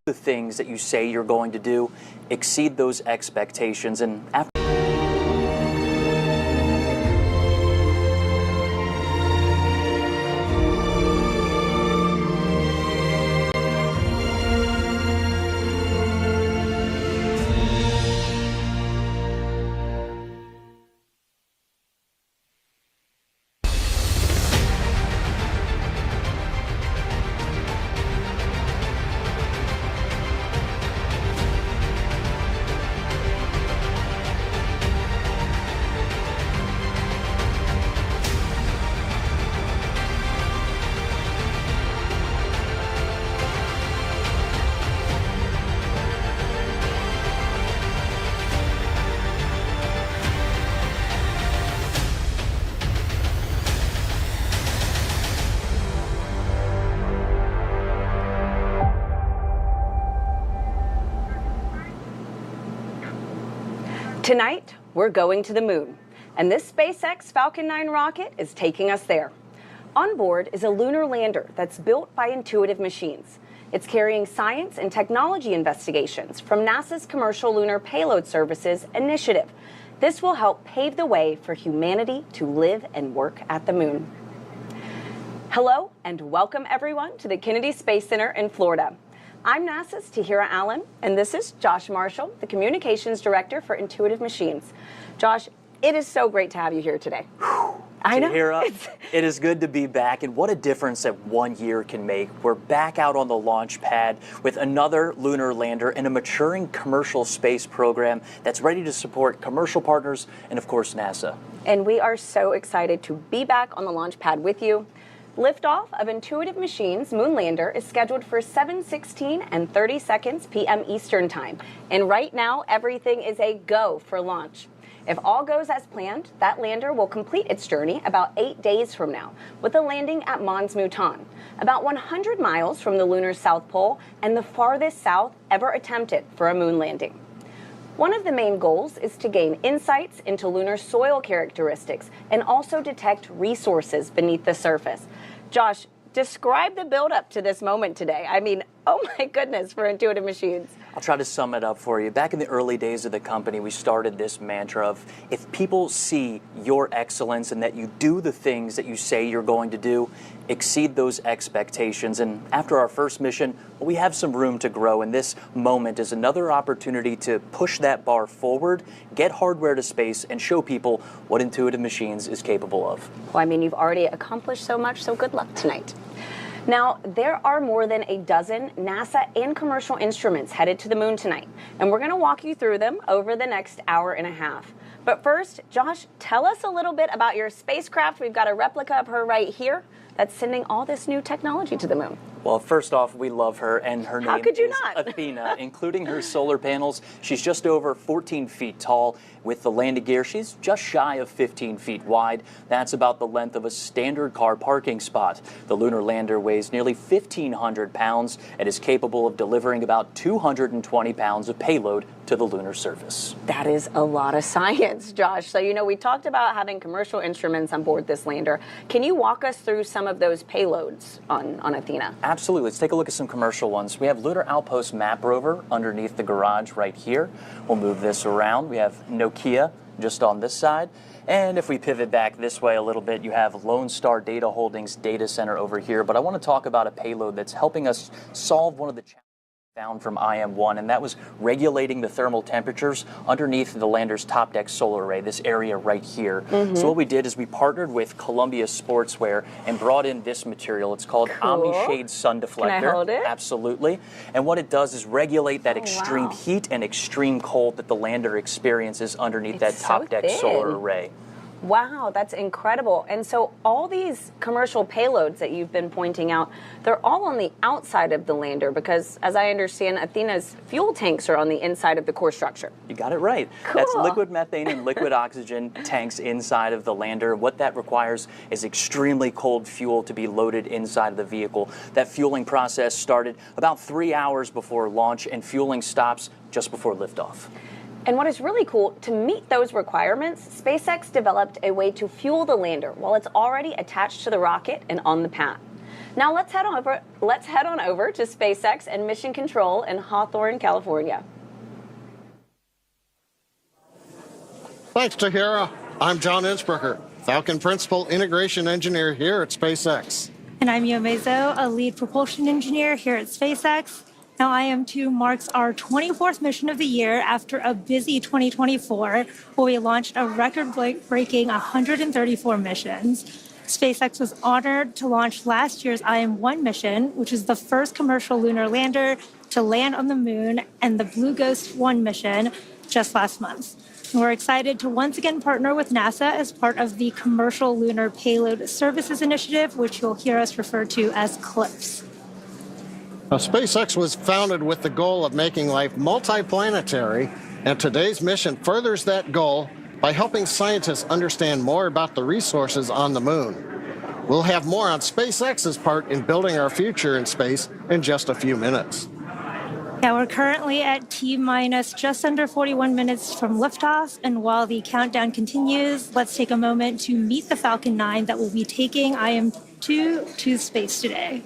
the things that you say you're going to do, exceed those expectations, and after Tonight, we're going to the moon, and this SpaceX Falcon 9 rocket is taking us there. On board is a lunar lander that's built by Intuitive Machines. It's carrying science and technology investigations from NASA's Commercial Lunar Payload Services initiative. This will help pave the way for humanity to live and work at the moon. Hello, and welcome everyone to the Kennedy Space Center in Florida. I'm NASA's Tahira Allen, and this is Josh Marshall, the Communications Director for Intuitive Machines. Josh, it is so great to have you here today. I know. Tahira, it is good to be back, and what a difference that 1 year can make. We're back out on the launch pad with another lunar lander and a maturing commercial space program that's ready to support commercial partners and, of course, NASA. And we are so excited to be back on the launch pad with you. Liftoff of Intuitive Machines' moon lander is scheduled for 7:16 and 30 seconds p.m. Eastern Time. And right now, everything is a go for launch. If all goes as planned, that lander will complete its journey about 8 days from now, with a landing at Mons Mouton, about 100 miles from the lunar South Pole and the farthest south ever attempted for a moon landing. One of the main goals is to gain insights into lunar soil characteristics and also detect resources beneath the surface. Josh, describe the build-up to this moment today. I mean, oh my goodness, for Intuitive Machines. I'll try to sum it up for you. Back in the early days of the company, we started this mantra of, if people see your excellence and that you do the things that you say you're going to do, exceed those expectations. And after our first mission, we have some room to grow, and this moment is another opportunity to push that bar forward, get hardware to space, and show people what Intuitive Machines is capable of. Well, I mean, you've already accomplished so much, so good luck tonight. Now, there are more than a dozen NASA and commercial instruments headed to the moon tonight, and we're going to walk you through them over the next hour and a half. But first, Josh, tell us a little bit about your spacecraft. We've got a replica of her right here that's sending all this new technology to the moon. Well, first off, we love her, and her name is Athena, including her solar panels. She's just over 14 feet tall. With the landing gear, she's just shy of 15 feet wide. That's about the length of a standard car parking spot. The lunar lander weighs nearly 1,500 pounds and is capable of delivering about 220 pounds of payload to the lunar surface. That is a lot of science, Josh. So, you know, we talked about having commercial instruments on board this lander. Can you walk us through some of those payloads on Athena? Absolutely. Let's take a look at some commercial ones. We have Lunar Outpost Map Rover underneath the garage right here. We'll move this around. We have Nokia just on this side. And if we pivot back this way a little bit, you have Lone Star Data Holdings Data Center over here. But I want to talk about a payload that's helping us solve one of the challenges found from IM-1, and that was regulating the thermal temperatures underneath the lander's top deck solar array, this area right here. So what we did is we partnered with Columbia Sportswear and brought in this material. It's called Omni-Shade Sun Deflector. Can I hold it? Absolutely. And what it does is regulate that extreme heat and extreme cold that the lander experiences underneath that top deck solar array. Wow, that's incredible. And so all these commercial payloads that you've been pointing out, they're all on the outside of the lander because, as I understand, Athena's fuel tanks are on the inside of the core structure. You got it right. Cool. That's liquid methane and liquid oxygen tanks inside of the lander. What that requires is extremely cold fuel to be loaded inside of the vehicle. That fueling process started about 3 hours before launch, and fueling stops just before liftoff. And what is really cool, to meet those requirements, SpaceX developed a way to fuel the lander while it's already attached to the rocket and on the pad. Now let's head on over to SpaceX and Mission Control in Hawthorne, California. Thanks, Tahira. I'm John Innsbrucker, Falcon Principal Integration Engineer here at SpaceX. And I'm Yomezo, a lead propulsion engineer here at SpaceX. Now, IM-2 marks our 24th mission of the year after a busy 2024, where we launched a record-breaking 134 missions. SpaceX was honored to launch last year's IM-1 mission, which is the first commercial lunar lander to land on the moon, and the Blue Ghost 1 mission just last month. And we're excited to once again partner with NASA as part of the Commercial Lunar Payload Services Initiative, which you'll hear us refer to as CLPS. Now, SpaceX was founded with the goal of making life multiplanetary, and today's mission furthers that goal by helping scientists understand more about the resources on the moon. We'll have more on SpaceX's part in building our future in space in just a few minutes. Yeah, we're currently at T-minus just under 41 minutes from liftoff, and while the countdown continues, let's take a moment to meet the Falcon 9 that will be taking IM-2 to space today.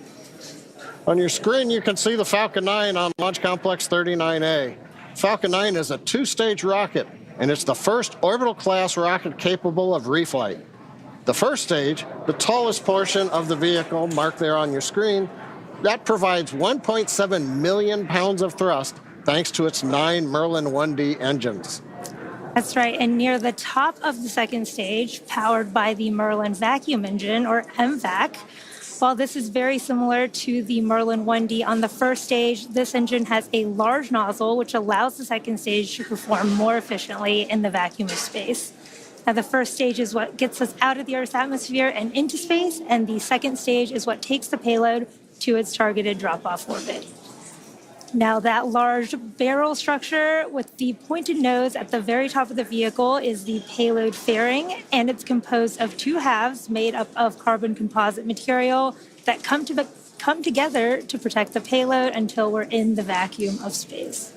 On your screen, you can see the Falcon 9 on Launch Complex 39A. Falcon 9 is a two-stage rocket, and it's the first orbital-class rocket capable of reflight. The first stage, the tallest portion of the vehicle, marked there on your screen, that provides 1.7 million pounds of thrust thanks to its 9 Merlin 1D engines. That's right, and near the top of the second stage, powered by the Merlin vacuum engine, or MVAC, while this is very similar to the Merlin 1D on the first stage, this engine has a large nozzle which allows the second stage to perform more efficiently in the vacuum of space. Now, the first stage is what gets us out of the Earth's atmosphere and into space, and the second stage is what takes the payload to its targeted drop-off orbit. Now, that large barrel structure with the pointed nose at the very top of the vehicle is the payload fairing, and it's composed of two halves made up of carbon composite material that come together to protect the payload until we're in the vacuum of space.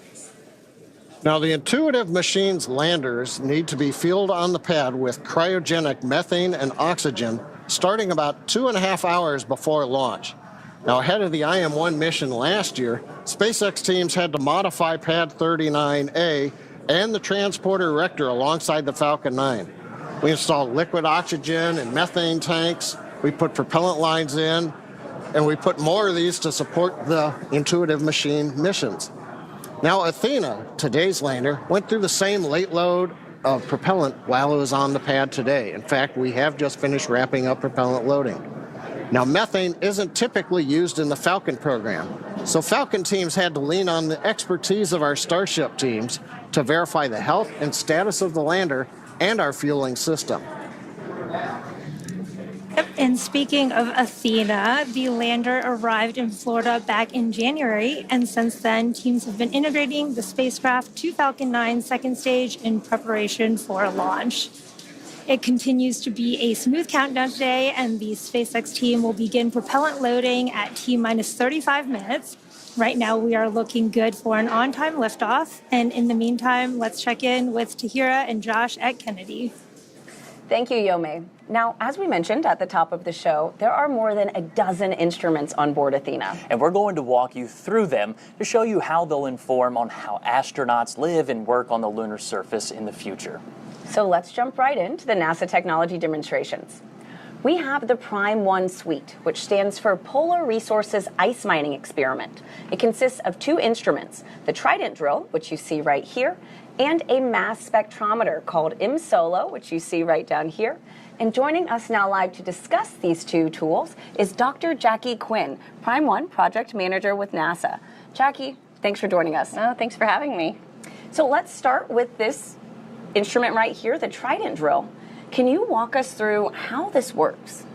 Now, the Intuitive Machines landers need to be fueled on the pad with cryogenic methane and oxygen starting about 2.5 hours before launch. Now, ahead of the IM-1 mission last year, SpaceX teams had to modify Pad 39A and the transporter erector alongside the Falcon 9. We installed liquid oxygen and methane tanks, we put propellant lines in, and we put more of these to support the Intuitive Machine missions. Now, Athena, today's lander, went through the same late load of propellant while it was on the pad today. In fact, we have just finished wrapping up propellant loading. Now, methane isn't typically used in the Falcon program, so Falcon teams had to lean on the expertise of our Starship teams to verify the health and status of the lander and our fueling system. And speaking of Athena, the lander arrived in Florida back in January, and since then, teams have been integrating the spacecraft to Falcon 9's second stage in preparation for launch. It continues to be a smooth countdown today, and the SpaceX team will begin propellant loading at T-minus 35 minutes. Right now, we are looking good for an on-time liftoff. And in the meantime, let's check in with Tahira and Josh at Kennedy. Thank you, Yome. Now, as we mentioned at the top of the show, there are more than a dozen instruments on board Athena. And we're going to walk you through them to show you how they'll inform on how astronauts live and work on the lunar surface in the future. So let's jump right into the NASA technology demonstrations. We have the Prime 1 suite, which stands for Polar Resources Ice Mining Experiment. It consists of two instruments, the Trident drill, which you see right here, and a mass spectrometer called IM-SOLO, which you see right down here. And joining us now live to discuss these two tools is Dr. Jackie Quinn, Prime 1 Project Manager with NASA. Jackie, thanks for joining us. Oh, thanks for having me. So let's start with this instrument right here, the Trident drill. Can you walk us through how this works?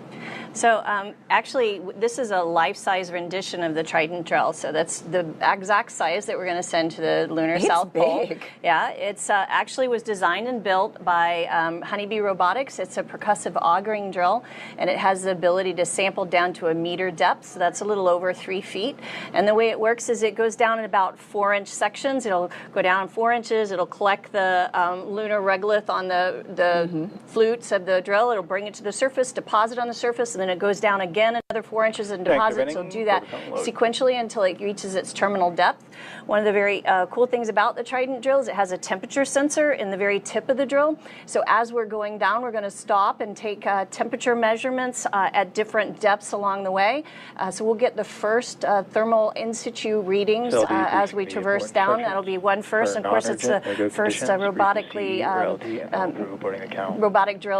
So actually, this is a life-size rendition of the Trident drill. So that's the exact size that we're going to send to the lunar South Pole. Big. Yeah, it's actually was designed and built by Honeybee Robotics. It's a percussive augering drill, and it has the ability to sample down to a meter depth. So that's a little over 3 feet. And the way it works is it goes down in about 4-inch sections. It'll go down 4 inches. It'll collect the lunar regolith on the flutes of the drill. It'll bring it to the surface, deposit on the surface, and then then it goes down again another 4 inches and deposits. So do that sequentially until it reaches its terminal depth. One of the very cool things about the Trident drill is it has a temperature sensor in the very tip of the drill. So as we're going down, we're going to stop and take temperature measurements at different depths along the way. So we'll get the first thermal in situ readings as we traverse down. That'll be one first. And of course, it's the first robotic drill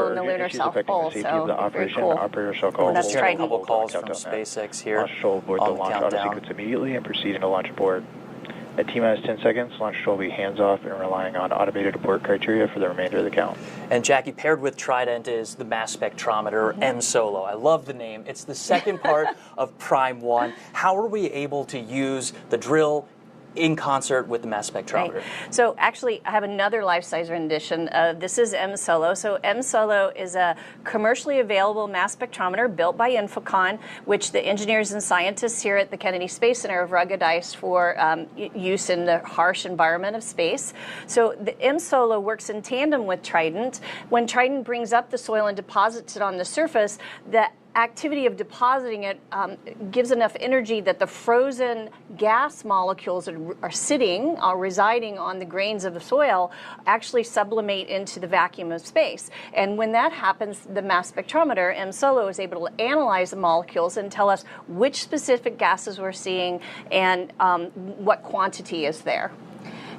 in the lunar South Pole. So very cool. That's a couple calls from SpaceX here on the countdown. Sequence immediately and proceeding to launch abort. At T-minus 10 seconds, launch will be hands-off and relying on automated abort criteria for the remainder of the count. And Jackie, paired with Trident is the mass spectrometer M-Solo. I love the name. It's the second part of Prime 1. How are we able to use the drill in concert with the mass spectrometer? Right. So actually, I have another life-size rendition. This is M-Solo. So M-Solo is a commercially available mass spectrometer built by Infocon, which the engineers and scientists here at the Kennedy Space Center have ruggedized for use in the harsh environment of space. So the M-Solo works in tandem with Trident. When Trident brings up the soil and deposits it on the surface, the activity of depositing it gives enough energy that the frozen gas molecules that are residing on the grains of the soil actually sublimate into the vacuum of space. And when that happens, the mass spectrometer, M-Solo, is able to analyze the molecules and tell us which specific gases we're seeing and what quantity is there.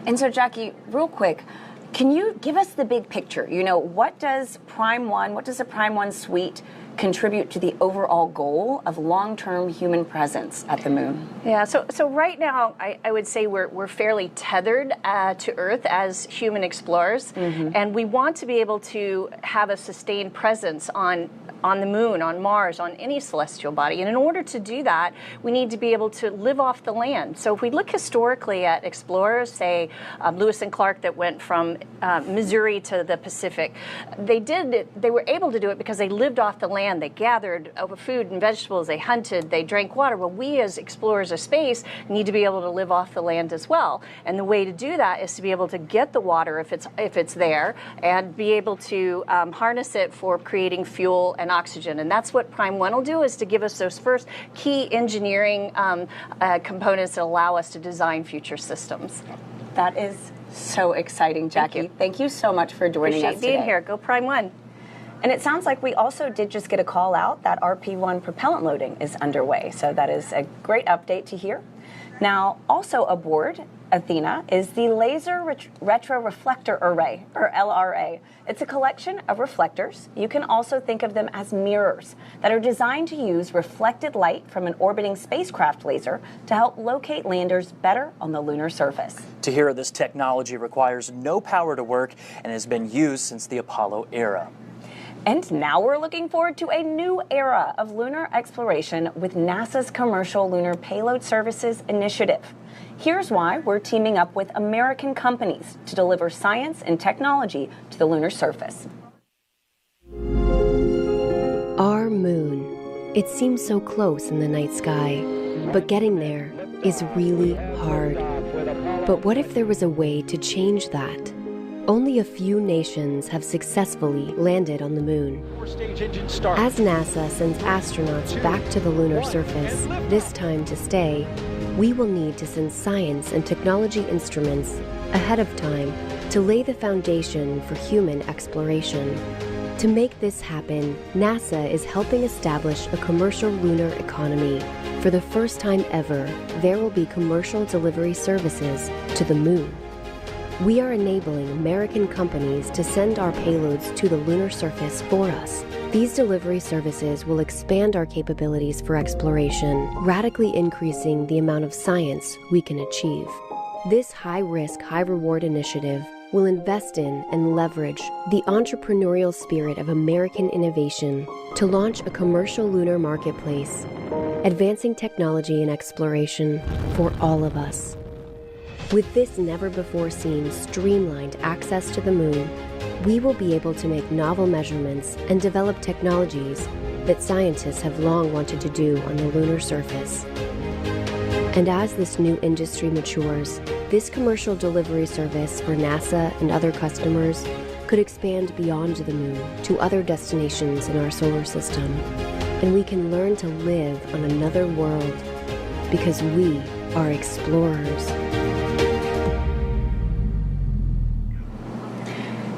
And so, Jackie, real quick, can you give us the big picture? You know, what does the Prime 1 suite contribute to the overall goal of long-term human presence at the moon? Yeah, so right now, I would say we're fairly tethered to Earth as human explorers, and we want to be able to have a sustained presence on the moon, on Mars, on any celestial body. And in order to do that, we need to be able to live off the land. So if we look historically at explorers, say Lewis and Clark that went from Missouri to the Pacific, they were able to do it because they lived off the land. They gathered food and vegetables, they hunted, they drank water. Well, we as explorers of space need to be able to live off the land as well. And the way to do that is to be able to get the water if it's there and be able to harness it for creating fuel and oxygen. And that's what Prime 1 will do, is to give us those first key engineering components that allow us to design future systems. That is so exciting, Jackie. Thank you so much for joining us today. Being here. Go Prime 1. And it sounds like we also did just get a call out that RP1 propellant loading is underway. So that is a great update to hear. Now, also aboard Athena is the Laser Retroreflector Array, or LRA. It's a collection of reflectors. You can also think of them as mirrors that are designed to use reflected light from an orbiting spacecraft laser to help locate landers better on the lunar surface. Tahira, this technology requires no power to work and has been used since the Apollo era. And now we're looking forward to a new era of lunar exploration with NASA's Commercial Lunar Payload Services initiative. Here's why we're teaming up with American companies to deliver science and technology to the lunar surface. Our moon. It seems so close in the night sky, but getting there is really hard. But what if there was a way to change that? Only a few nations have successfully landed on the moon. As NASA sends astronauts back to the lunar surface, this time to stay, we will need to send science and technology instruments ahead of time to lay the foundation for human exploration. To make this happen, NASA is helping establish a commercial lunar economy. For the first time ever, there will be commercial delivery services to the moon. We are enabling American companies to send our payloads to the lunar surface for us. These delivery services will expand our capabilities for exploration, radically increasing the amount of science we can achieve. This high-risk, high-reward initiative will invest in and leverage the entrepreneurial spirit of American innovation to launch a commercial lunar marketplace, advancing technology and exploration for all of us. With this never-before-seen streamlined access to the moon, we will be able to make novel measurements and develop technologies that scientists have long wanted to do on the lunar surface. And as this new industry matures, this commercial delivery service for NASA and other customers could expand beyond the moon to other destinations in our solar system. and we can learn to live on another world because we are explorers.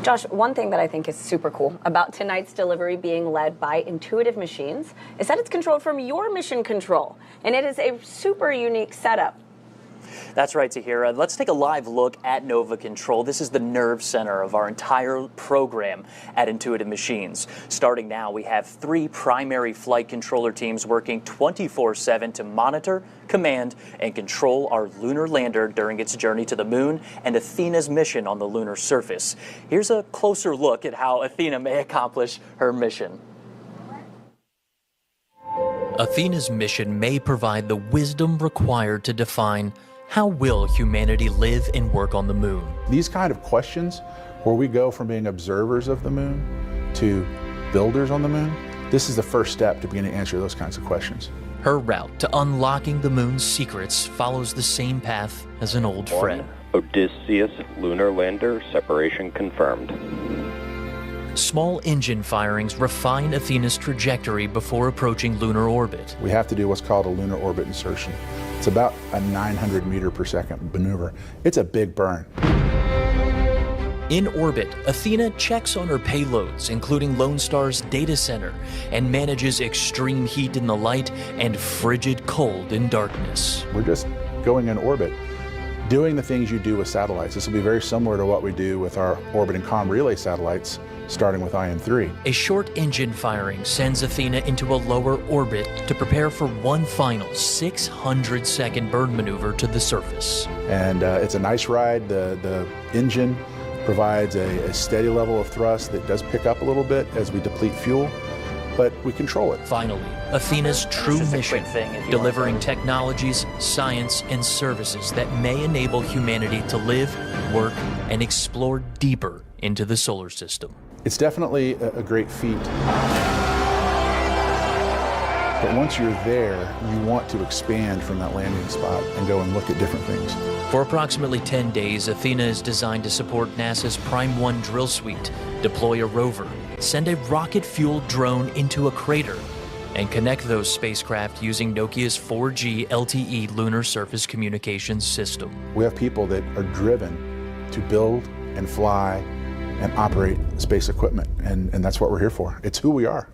Josh, one thing that I think is super cool about tonight's delivery being led by Intuitive Machines is that it's controlled from your mission control, and it is a super unique setup. That's right, Tahira. Let's take a live look at Nova Control. This is the nerve center of our entire program at Intuitive Machines. Starting now, we have 3 primary flight controller teams working 24/7 to monitor, command, and control our lunar lander during its journey to the moon and Athena's mission on the lunar surface. Here's a closer look at how Athena may accomplish her mission. Athena's mission may provide the wisdom required to define how will humanity live and work on the moon. These kind of questions, where we go from being observers of the moon to builders on the moon, this is the first step to begin to answer those kinds of questions. Her route to unlocking the moon's secrets follows the same path as an old friend. Odysseus lunar lander separation confirmed. Small engine firings refine Athena's trajectory before approaching lunar orbit. We have to do what's called a lunar orbit insertion. It's about a 900 meter per second maneuver. It's a big burn. In orbit, Athena checks on her payloads, including Lone Star's data center, and manages extreme heat in the light and frigid cold in darkness. We're just going in orbit, doing the things you do with satellites. This will be very similar to what we do with our orbit and comm relay satellites, starting with IM-3. A short engine firing sends Athena into a lower orbit to prepare for one final 600-second burn maneuver to the surface. And it's a nice ride. The engine provides a steady level of thrust that does pick up a little bit as we deplete fuel, but we control it. Finally, Athena's true mission, delivering technologies, science, and services that may enable humanity to live, work, and explore deeper into the solar system. It's definitely a great feat. But once you're there, you want to expand from that landing spot and go and look at different things. For approximately 10 days, Athena is designed to support NASA's Prime 1 drill suite, deploy a rover, send a rocket-fueled drone into a crater, and connect those spacecraft using Nokia's 4G LTE lunar surface communications system. We have people that are driven to build and fly and operate space equipment, and that's what we're here for. It's who we are.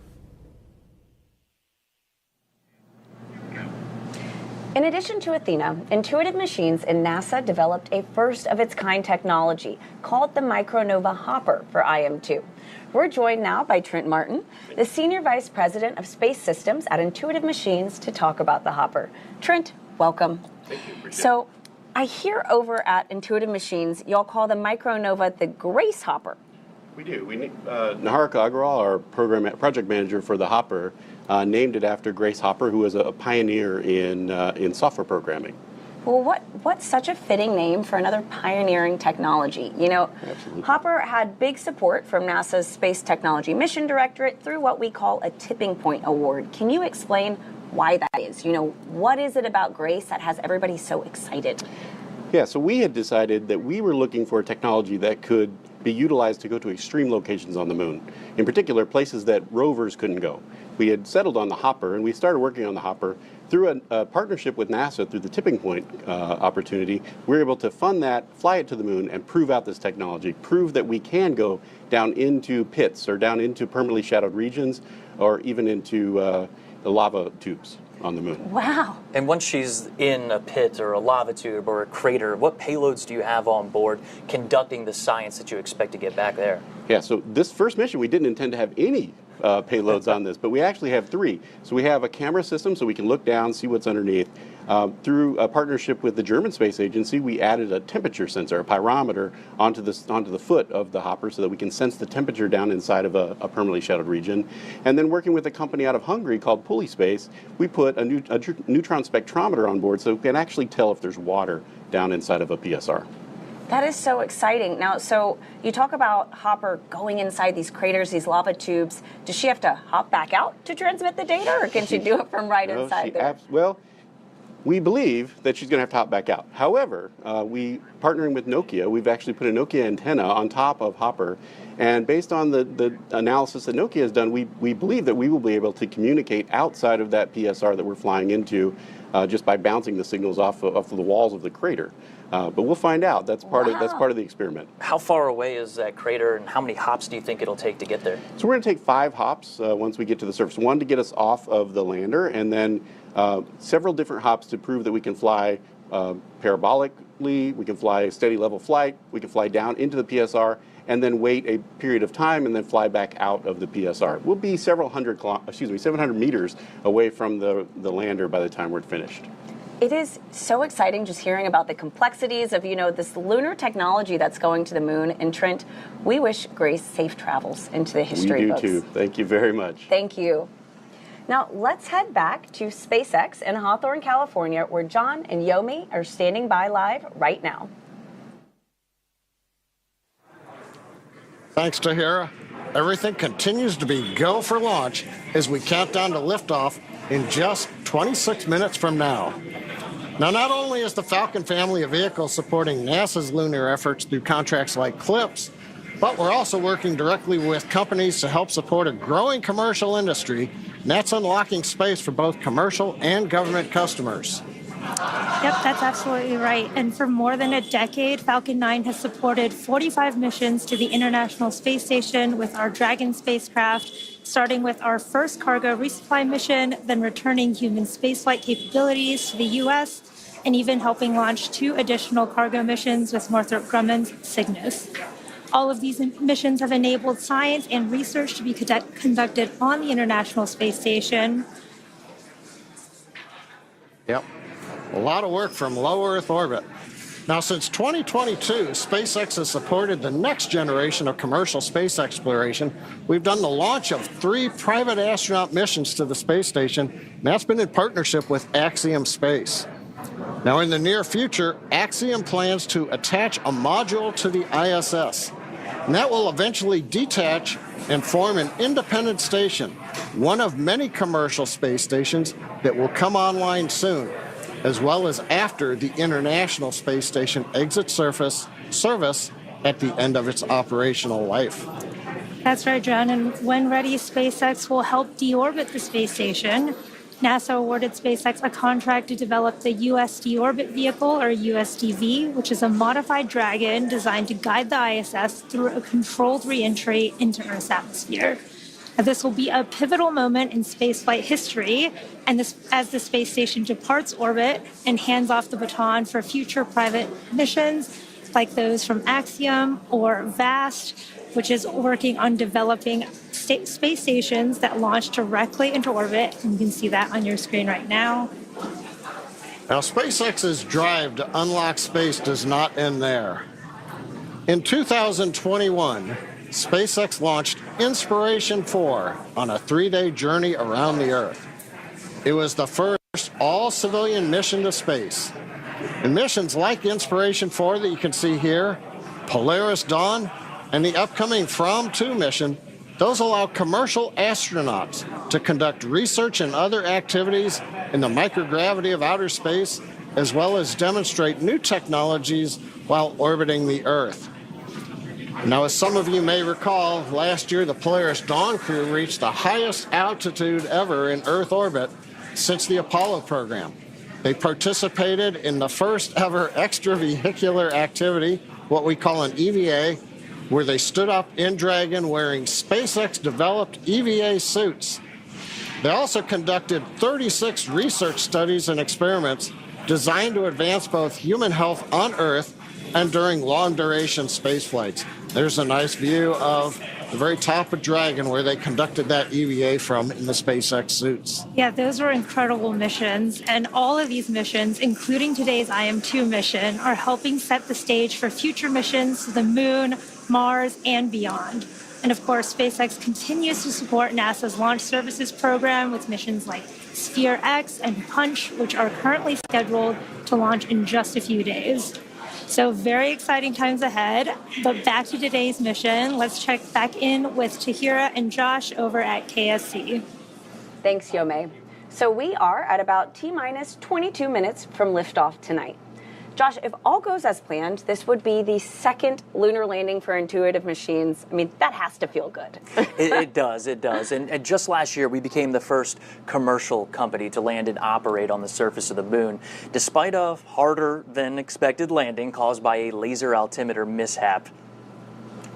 In addition to Athena, Intuitive Machines and NASA developed a first-of-its-kind technology called the Micronova hopper for IM-2. We're joined now by Trent Martin, the Senior Vice President of Space Systems at Intuitive Machines, to talk about the hopper. Trent, welcome. Thank you. So, I hear over at Intuitive Machines, y'all call the Micronova the Grace Hopper. We do. Naharika Agrawal, our project manager for the hopper, named it after Grace Hopper, who was a pioneer in software programming. Well, what's such a fitting name for another pioneering technology? You know, Absolutely. Hopper had big support from NASA's Space Technology Mission Directorate through what we call a Tipping Point Award. Can you explain why that is? You know, what is it about Grace that has everybody so excited? Yeah, so we had decided that we were looking for a technology that could be utilized to go to extreme locations on the moon, in particular places that rovers couldn't go. We had settled on the hopper, and we started working on the hopper through a partnership with NASA through the Tipping Point opportunity. We were able to fund that, fly it to the moon, and prove out this technology, prove that we can go down into pits or down into permanently shadowed regions or even into the lava tubes on the moon. Wow. And once she's in a pit or a lava tube or a crater, what payloads do you have on board conducting the science that you expect to get back there? Yeah, so this first mission, we didn't intend to have any payloads on this, but we actually have 3. So we have a camera system so we can look down, see what's underneath. Through a partnership with the German Space Agency, we added a temperature sensor, a pyrometer, onto the foot of the hopper so that we can sense the temperature down inside of a permanently shadowed region. And then working with a company out of Hungary called Pulley Space, we put a neutron spectrometer on board so we can actually tell if there's water down inside of a PSR. That is so exciting. Now, so you talk about Hopper going inside these craters, these lava tubes. Does she have to hop back out to transmit the data, or can she do it from inside there? Well, We believe that she's going to have to hop back out. However, we partnering with Nokia, we've actually put a Nokia antenna on top of Hopper, and based on the analysis that Nokia has done, we believe that we will be able to communicate outside of that PSR that we're flying into just by bouncing the signals off of the walls of the crater. But we'll find out. That's part of the experiment. How far away is that crater, and how many hops do you think it'll take to get there? So we're going to take 5 hops once we get to the surface. 1 to get us off of the lander, and then several different hops to prove that we can fly parabolically, we can fly a steady level flight, we can fly down into the PSR, and then wait a period of time and then fly back out of the PSR. We'll be 700 meters away from the lander by the time we're finished. It is so exciting just hearing about the complexities of, this lunar technology that's going to the moon. And Trent, we wish Grace safe travels into the history books. We do too. Thank you very much. Thank you. Now let's head back to SpaceX in Hawthorne, California, where John and Yomi are standing by live right now. Thanks, Tahira. Everything continues to be go for launch as we count down to liftoff in just 26 minutes from now. Now, not only is the Falcon family of vehicles supporting NASA's lunar efforts through contracts like CLPS, but we're also working directly with companies to help support a growing commercial industry, and that's unlocking space for both commercial and government customers. Yep, that's absolutely right. And for more than a decade, Falcon 9 has supported 45 missions to the International Space Station with our Dragon spacecraft, starting with our first cargo resupply mission, then returning human spaceflight capabilities to the U.S., and even helping launch 2 additional cargo missions with Northrop Grumman's Cygnus. All of these missions have enabled science and research to be conducted on the International Space Station. Yep. A lot of work from low Earth orbit. Now, since 2022, SpaceX has supported the next generation of commercial space exploration. We've done the launch of 3 private astronaut missions to the space station, and that's been in partnership with Axiom Space. Now, in the near future, Axiom plans to attach a module to the ISS, and that will eventually detach and form an independent station, one of many commercial space stations that will come online soon, as well as after the International Space Station exits service at the end of its operational life. That's right, John. And when ready, SpaceX will help deorbit the space station. NASA awarded SpaceX a contract to develop the US Deorbit Vehicle, or USDV, which is a modified Dragon designed to guide the ISS through a controlled re-entry into Earth's atmosphere. Now, this will be a pivotal moment in spaceflight history, and as the space station departs orbit and hands off the baton for future private missions like those from Axiom or VAST, which is working on developing space stations that launch directly into orbit. And you can see that on your screen right now. Now, SpaceX's drive to unlock space does not end there. In 2021, SpaceX launched Inspiration-4 on a 3-day journey around the Earth. It was the first all-civilian mission to space. And missions like Inspiration-4 that you can see here, Polaris Dawn, and the upcoming From-2 mission, those allow commercial astronauts to conduct research and other activities in the microgravity of outer space, as well as demonstrate new technologies while orbiting the Earth. Now, as some of you may recall, last year the Polaris Dawn crew reached the highest altitude ever in Earth orbit since the Apollo program. They participated in the first ever extravehicular activity, what we call an EVA, where they stood up in Dragon wearing SpaceX-developed EVA suits. They also conducted 36 research studies and experiments designed to advance both human health on Earth and during long-duration space flights. There's a nice view of the very top of Dragon where they conducted that EVA from in the SpaceX suits. Yeah, those were incredible missions. And all of these missions, including today's IM-2 mission, are helping set the stage for future missions to the Moon, Mars, and beyond. And of course, SpaceX continues to support NASA's Launch Services program with missions like Sphere X and Punch, which are currently scheduled to launch in just a few days. So very exciting times ahead. But back to today's mission. Let's check back in with Tahira and Josh over at KSC. Thanks, Yome. So we are at about T-minus 22 minutes from liftoff tonight. Josh, if all goes as planned, this would be the second lunar landing for Intuitive Machines. I mean, that has to feel good. It does. And just last year, we became the first commercial company to land and operate on the surface of the moon, despite a harder than expected landing caused by a laser altimeter mishap.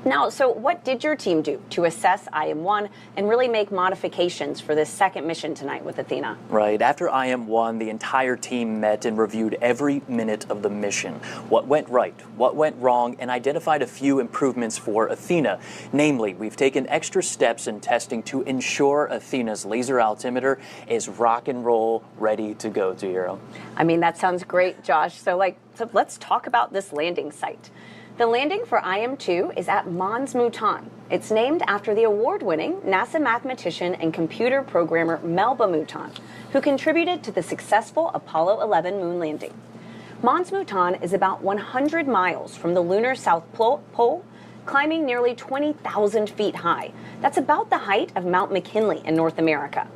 Now, so what did your team do to assess IM-1 and really make modifications for this second mission tonight with Athena? Right. After IM-1, the entire team met and reviewed every minute of the mission. What went right, what went wrong, and identified a few improvements for Athena. Namely, we've taken extra steps in testing to ensure Athena's laser altimeter is rock and roll ready to go, Hero. I mean, that sounds great, Josh. So let's talk about this landing site. The landing for IM-2 is at Mons Mouton. It's named after the award-winning NASA mathematician and computer programmer Melba Mouton, who contributed to the successful Apollo 11 moon landing. Mons Mouton is about 100 miles from the lunar South Pole, climbing nearly 20,000 feet high. That's about the height of Mount McKinley in North America.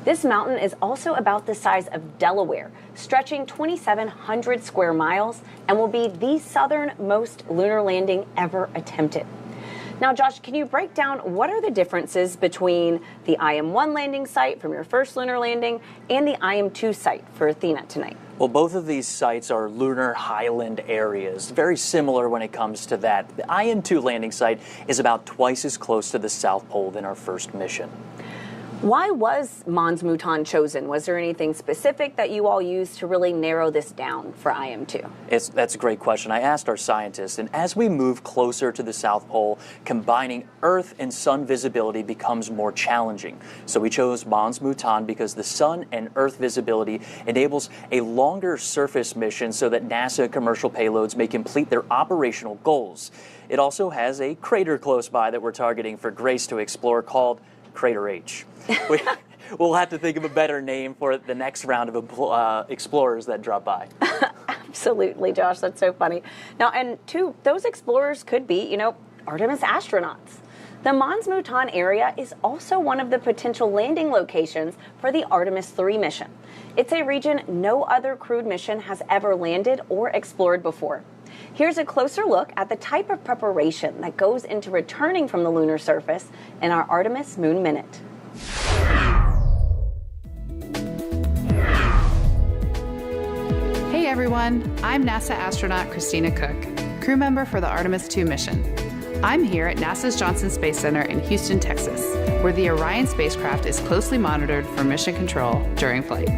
This mountain is also about the size of Delaware, stretching 2,700 square miles, and will be the southernmost lunar landing ever attempted. Now, Josh, can you break down what are the differences between the IM-1 landing site from your first lunar landing and the IM-2 site for Athena tonight? Well, both of these sites are lunar highland areas, very similar when it comes to that. The IM-2 landing site is about twice as close to the South Pole than our first mission. Why was Mons Mouton chosen? Was there anything specific that you all used to really narrow this down for IM-2? That's a great question. I asked our scientists, and as we move closer to the South Pole, combining Earth and Sun visibility becomes more challenging. So we chose Mons Mouton because the Sun and Earth visibility enables a longer surface mission so that NASA commercial payloads may complete their operational goals. It also has a crater close by that we're targeting for Grace to explore called Crater H. We'll have to think of a better name for the next round of explorers that drop by. Absolutely, Josh. That's so funny. Now, and those explorers could be, Artemis astronauts. The Mons Mouton area is also one of the potential landing locations for the Artemis 3 mission. It's a region no other crewed mission has ever landed or explored before. Here's a closer look at the type of preparation that goes into returning from the lunar surface in our Artemis Moon Minute. Hey everyone, I'm NASA astronaut Christina Cook, crew member for the Artemis 2 mission. I'm here at NASA's Johnson Space Center in Houston, Texas, where the Orion spacecraft is closely monitored for mission control during flight.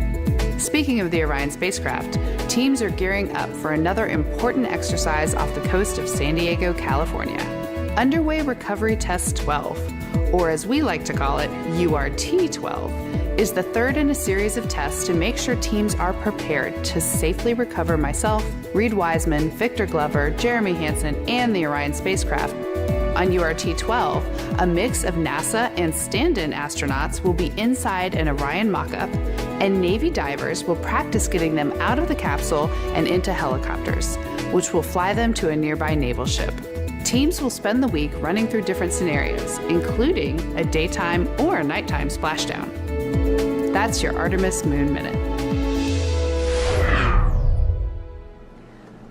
Speaking of the Orion spacecraft, teams are gearing up for another important exercise off the coast of San Diego, California. Underway Recovery Test 12, or as we like to call it, URT-12, is the third in a series of tests to make sure teams are prepared to safely recover myself, Reed Wiseman, Victor Glover, Jeremy Hansen, and the Orion spacecraft. On URT-12, a mix of NASA and stand-in astronauts will be inside an Orion mock-up, and Navy divers will practice getting them out of the capsule and into helicopters, which will fly them to a nearby naval ship. Teams will spend the week running through different scenarios, including a daytime or a nighttime splashdown. That's your Artemis Moon Minute.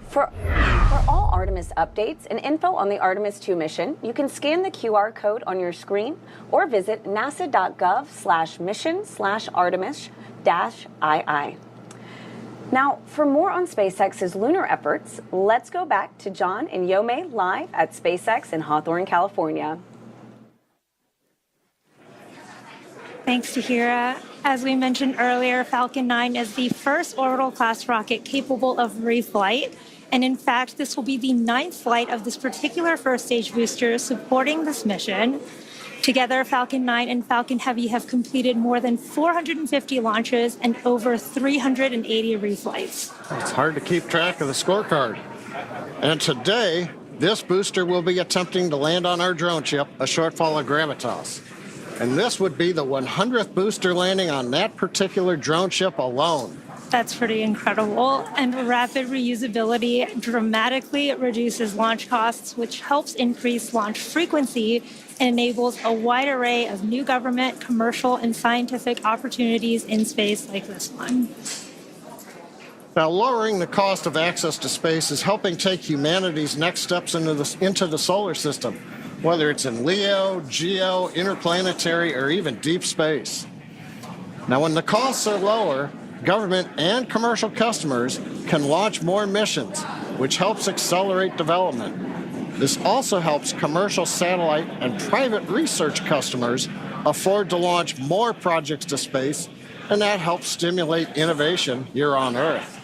For all Artemis updates and info on the Artemis 2 mission, you can scan the QR code on your screen or visit nasa.gov/mission/Artemis-II. Now, for more on SpaceX's lunar efforts, let's go back to John and Yomei live at SpaceX in Hawthorne, California. Thanks, Tahira. As we mentioned earlier, Falcon 9 is the first orbital-class rocket capable of reflight. And in fact, this will be the 9th flight of this particular first-stage booster supporting this mission. Together, Falcon 9 and Falcon Heavy have completed more than 450 launches and over 380 reflights. It's hard to keep track of the scorecard. And today, this booster will be attempting to land on our drone ship, a shortfall of gravitas. And this would be the 100th booster landing on that particular drone ship alone. That's pretty incredible. And rapid reusability dramatically reduces launch costs, which helps increase launch frequency and enables a wide array of new government, commercial, and scientific opportunities in space like this one. Now, lowering the cost of access to space is helping take humanity's next steps into the solar system, whether it's in LEO, GEO, interplanetary, or even deep space. Now, when the costs are lower, government and commercial customers can launch more missions, which helps accelerate development. This also helps commercial satellite and private research customers afford to launch more projects to space, and that helps stimulate innovation here on Earth.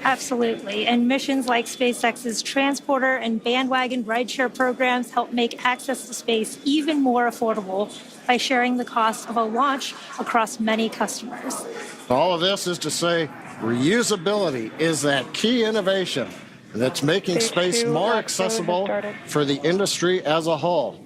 Absolutely. And missions like SpaceX's Transporter and Bandwagon rideshare programs help make access to space even more affordable by sharing the cost of a launch across many customers. All of this is to say, reusability is that key innovation that's making space more accessible for the industry as a whole.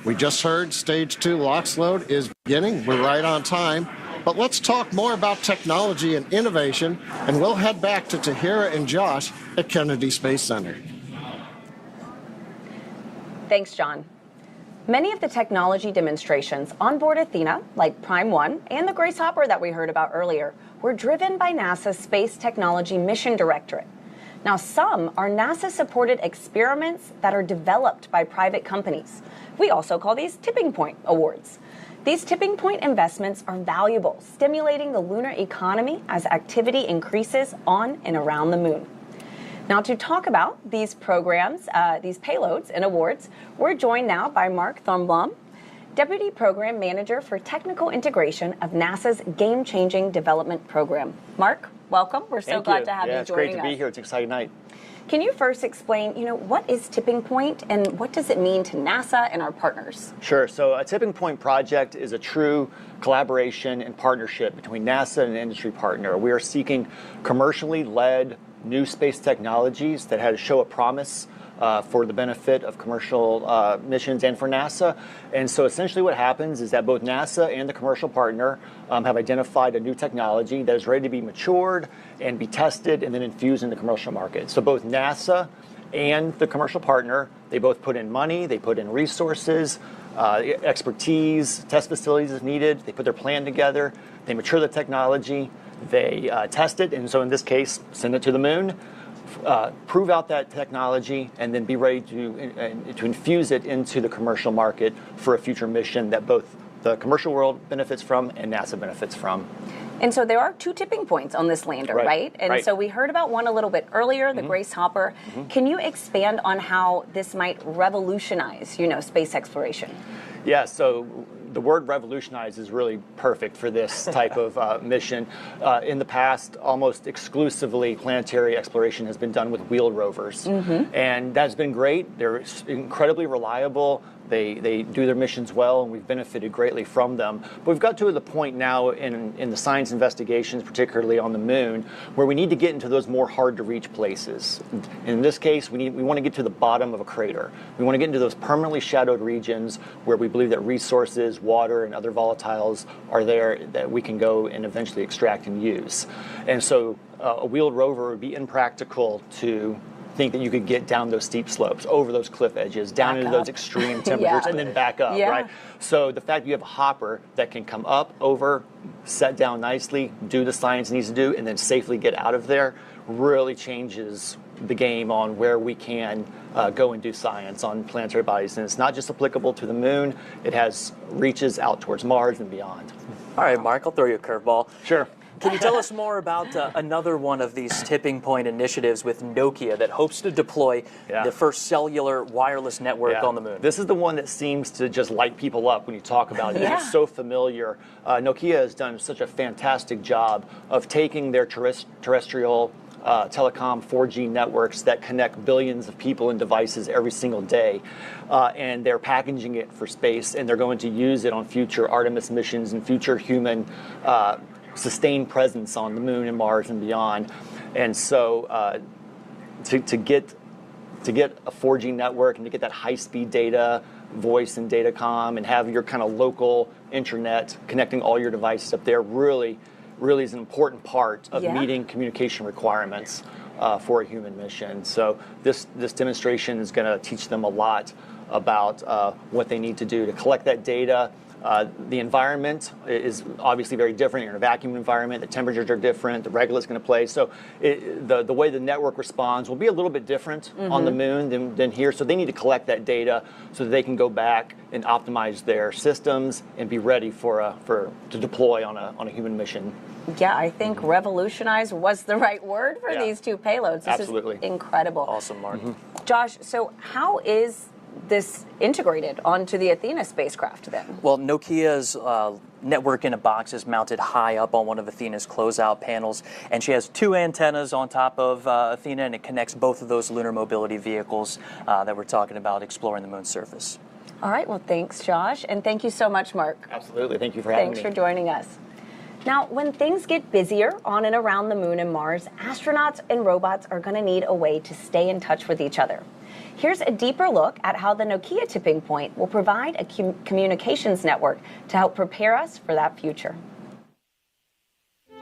We just heard Stage 2 LOX load is beginning. We're right on time. But let's talk more about technology and innovation, and we'll head back to Tahira and Josh at Kennedy Space Center. Thanks, John. Many of the technology demonstrations on board Athena, like Prime 1 and the Grace Hopper that we heard about earlier, were driven by NASA's Space Technology Mission Directorate. Now, some are NASA-supported experiments that are developed by private companies. We also call these tipping point awards. These tipping point investments are valuable, stimulating the lunar economy as activity increases on and around the moon. Now, to talk about these programs, these payloads and awards, we're joined now by Mark Thornblom, Deputy Program Manager for Technical Integration of NASA's Game-Changing Development Program. Mark, welcome. We're so glad to have you joining us. It's great to be here. It's an exciting night. Can you first explain, what is tipping point and what does it mean to NASA and our partners? Sure. So a tipping point project is a true collaboration and partnership between NASA and an industry partner. We are seeking commercially led new space technologies that show a promise for the benefit of commercial missions and for NASA. And so essentially what happens is that both NASA and the commercial partner have identified a new technology that is ready to be matured and be tested and then infused in the commercial market. So both NASA and the commercial partner, they both put in money, they put in resources, expertise, test facilities if needed, they put their plan together, they mature the technology, they test it, and so in this case, send it to the moon, prove out that technology, and then be ready to infuse it into the commercial market for a future mission that both the commercial world benefits from and NASA benefits from. And so there are two tipping points on this lander, right? And so we heard about one a little bit earlier, the Grace Hopper. Can you expand on how this might revolutionize, space exploration? Yeah, so the word revolutionize is really perfect for this type of mission. In the past, almost exclusively planetary exploration has been done with wheeled rovers. And that's been great. They're incredibly reliable. They do their missions well, and we've benefited greatly from them. But we've got to the point now in the science investigations, particularly on the moon, where we need to get into those more hard-to-reach places. In this case, we want to get to the bottom of a crater. We want to get into those permanently shadowed regions where we believe that resources, water, and other volatiles are there that we can go and eventually extract and use. And so a wheeled rover would be impractical to think that you could get down those steep slopes, over those cliff edges, down into those extreme temperatures, and then back up, right? So the fact that you have a hopper that can come up, over, set down nicely, do the science it needs to do, and then safely get out of there really changes the game on where we can go and do science on planetary bodies. And it's not just applicable to the moon, it has reaches out towards Mars and beyond. All right, Mark, I'll throw you a curveball. Sure. Can you tell us more about another one of these tipping point initiatives with Nokia that hopes to deploy the first cellular wireless network on the moon? This is the one that seems to just light people up when you talk about it. It's so familiar. Nokia has done such a fantastic job of taking their terrestrial telecom 4G networks that connect billions of people and devices every single day, and they're packaging it for space, and they're going to use it on future Artemis missions and future human sustained presence on the moon and Mars and beyond. And so to get a 4G network and to get that high-speed data, voice and datacom, and have your kind of local internet connecting all your devices up there really really is an important part of Yeah. meeting communication requirements for a human mission. So this demonstration is going to teach them a lot about what they need to do to collect that data. The environment is obviously very different. You're in a vacuum environment. The temperatures are different. The regolith's going to play. So the way the network responds will be a little bit different on the moon than here. So they need to collect that data so that they can go back and optimize their systems and be ready to deploy on a human mission. Yeah, I think revolutionize was the right word for these two payloads. This Absolutely. is incredible. Awesome, Mark. Josh, so how is this integrated onto the Athena spacecraft then? Well, Nokia's network in a box is mounted high up on one of Athena's closeout panels, and she has two antennas on top of Athena, and it connects both of those lunar mobility vehicles that we're talking about exploring the moon's surface. All right, well, thanks, Josh, and thank you so much, Mark. Absolutely. Thank you for having Thanks me. for joining us. Now, when things get busier on and around the moon and Mars, astronauts and robots are going to need a way to stay in touch with each other. Here's a deeper look at how the Nokia tipping point will provide a communications network to help prepare us for that future.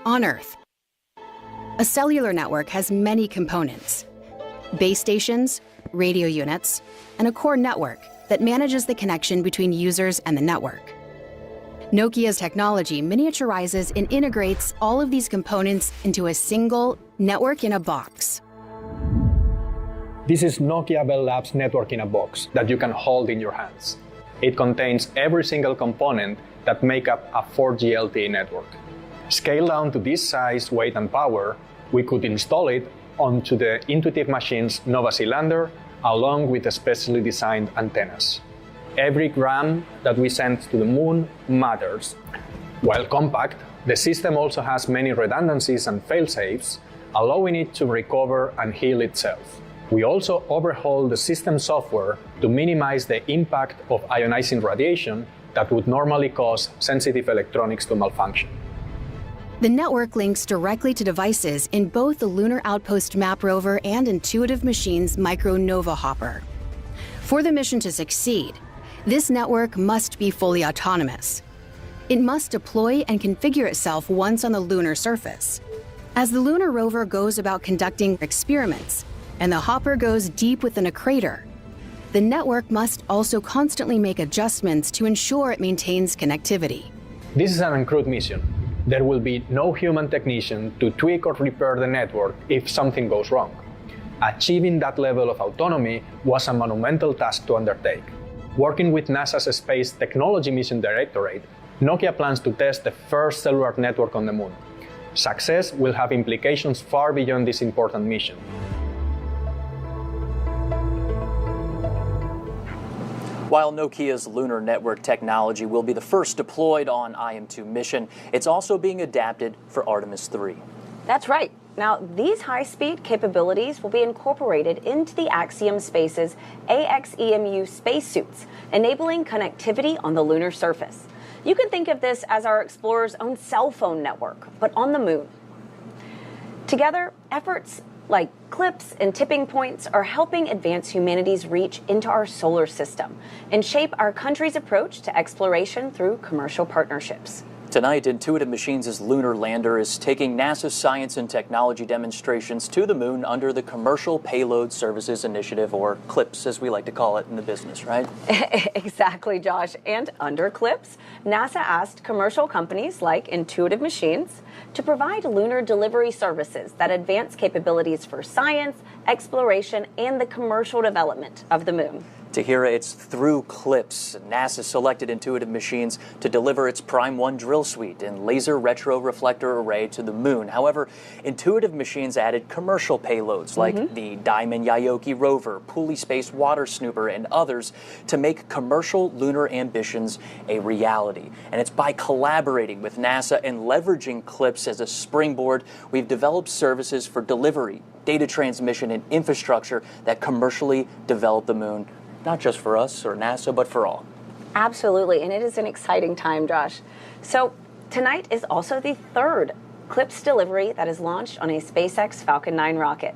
On Earth, a cellular network has many components: base stations, radio units, and a core network that manages the connection between users and the network. Nokia's technology miniaturizes and integrates all of these components into a single network in a box. This is Nokia Bell Labs Network in a Box that you can hold in your hands. It contains every single component that make up a 4G LTE network. Scaled down to this size, weight, and power, we could install it onto the Intuitive Machines Nova C lander along with specially designed antennas. Every gram that we send to the moon matters. While compact, the system also has many redundancies and fail-safes, allowing it to recover and heal itself. We also overhaul the system software to minimize the impact of ionizing radiation that would normally cause sensitive electronics to malfunction. The network links directly to devices in both the Lunar Outpost Map Rover and Intuitive Machines Micronova hopper. For the mission to succeed, this network must be fully autonomous. It must deploy and configure itself once on the lunar surface. As the lunar rover goes about conducting experiments, and the hopper goes deep within a crater, the network must also constantly make adjustments to ensure it maintains connectivity. This is an uncrewed mission. There will be no human technician to tweak or repair the network if something goes wrong. Achieving that level of autonomy was a monumental task to undertake. Working with NASA's Space Technology Mission Directorate, Nokia plans to test the first cellular network on the moon. Success will have implications far beyond this important mission. While Nokia's lunar network technology will be the first deployed on IM-2 mission, it's also being adapted for Artemis 3. That's right. Now, these high-speed capabilities will be incorporated into the Axiom Space's AXEMU spacesuits, enabling connectivity on the lunar surface. You can think of this as our explorer's own cell phone network, but on the moon. Together, efforts like CLPS and tipping points are helping advance humanity's reach into our solar system and shape our country's approach to exploration through commercial partnerships. Tonight, Intuitive Machines' lunar lander is taking NASA's science and technology demonstrations to the moon under the Commercial Payload Services Initiative, or CLPS as we like to call it in the business, right? Exactly, Josh. And under CLPS, NASA asked commercial companies like Intuitive Machines to provide lunar delivery services that advance capabilities for science, exploration, and the commercial development of the moon. Tahira, it's through CLPS. NASA selected Intuitive Machines to deliver its Prime 1 drill suite and laser retroreflector array to the moon. However, Intuitive Machines added commercial payloads like the Diamond Yaoki rover, Pulley Space Water Snooper, and others to make commercial lunar ambitions a reality. And it's by collaborating with NASA and leveraging CLPS as a springboard, we've developed services for delivery, data transmission, and infrastructure that commercially develop the moon. Not just for us or NASA, but for all. Absolutely, and it is an exciting time, Josh. So tonight is also the third CLPS delivery that is launched on a SpaceX Falcon 9 rocket.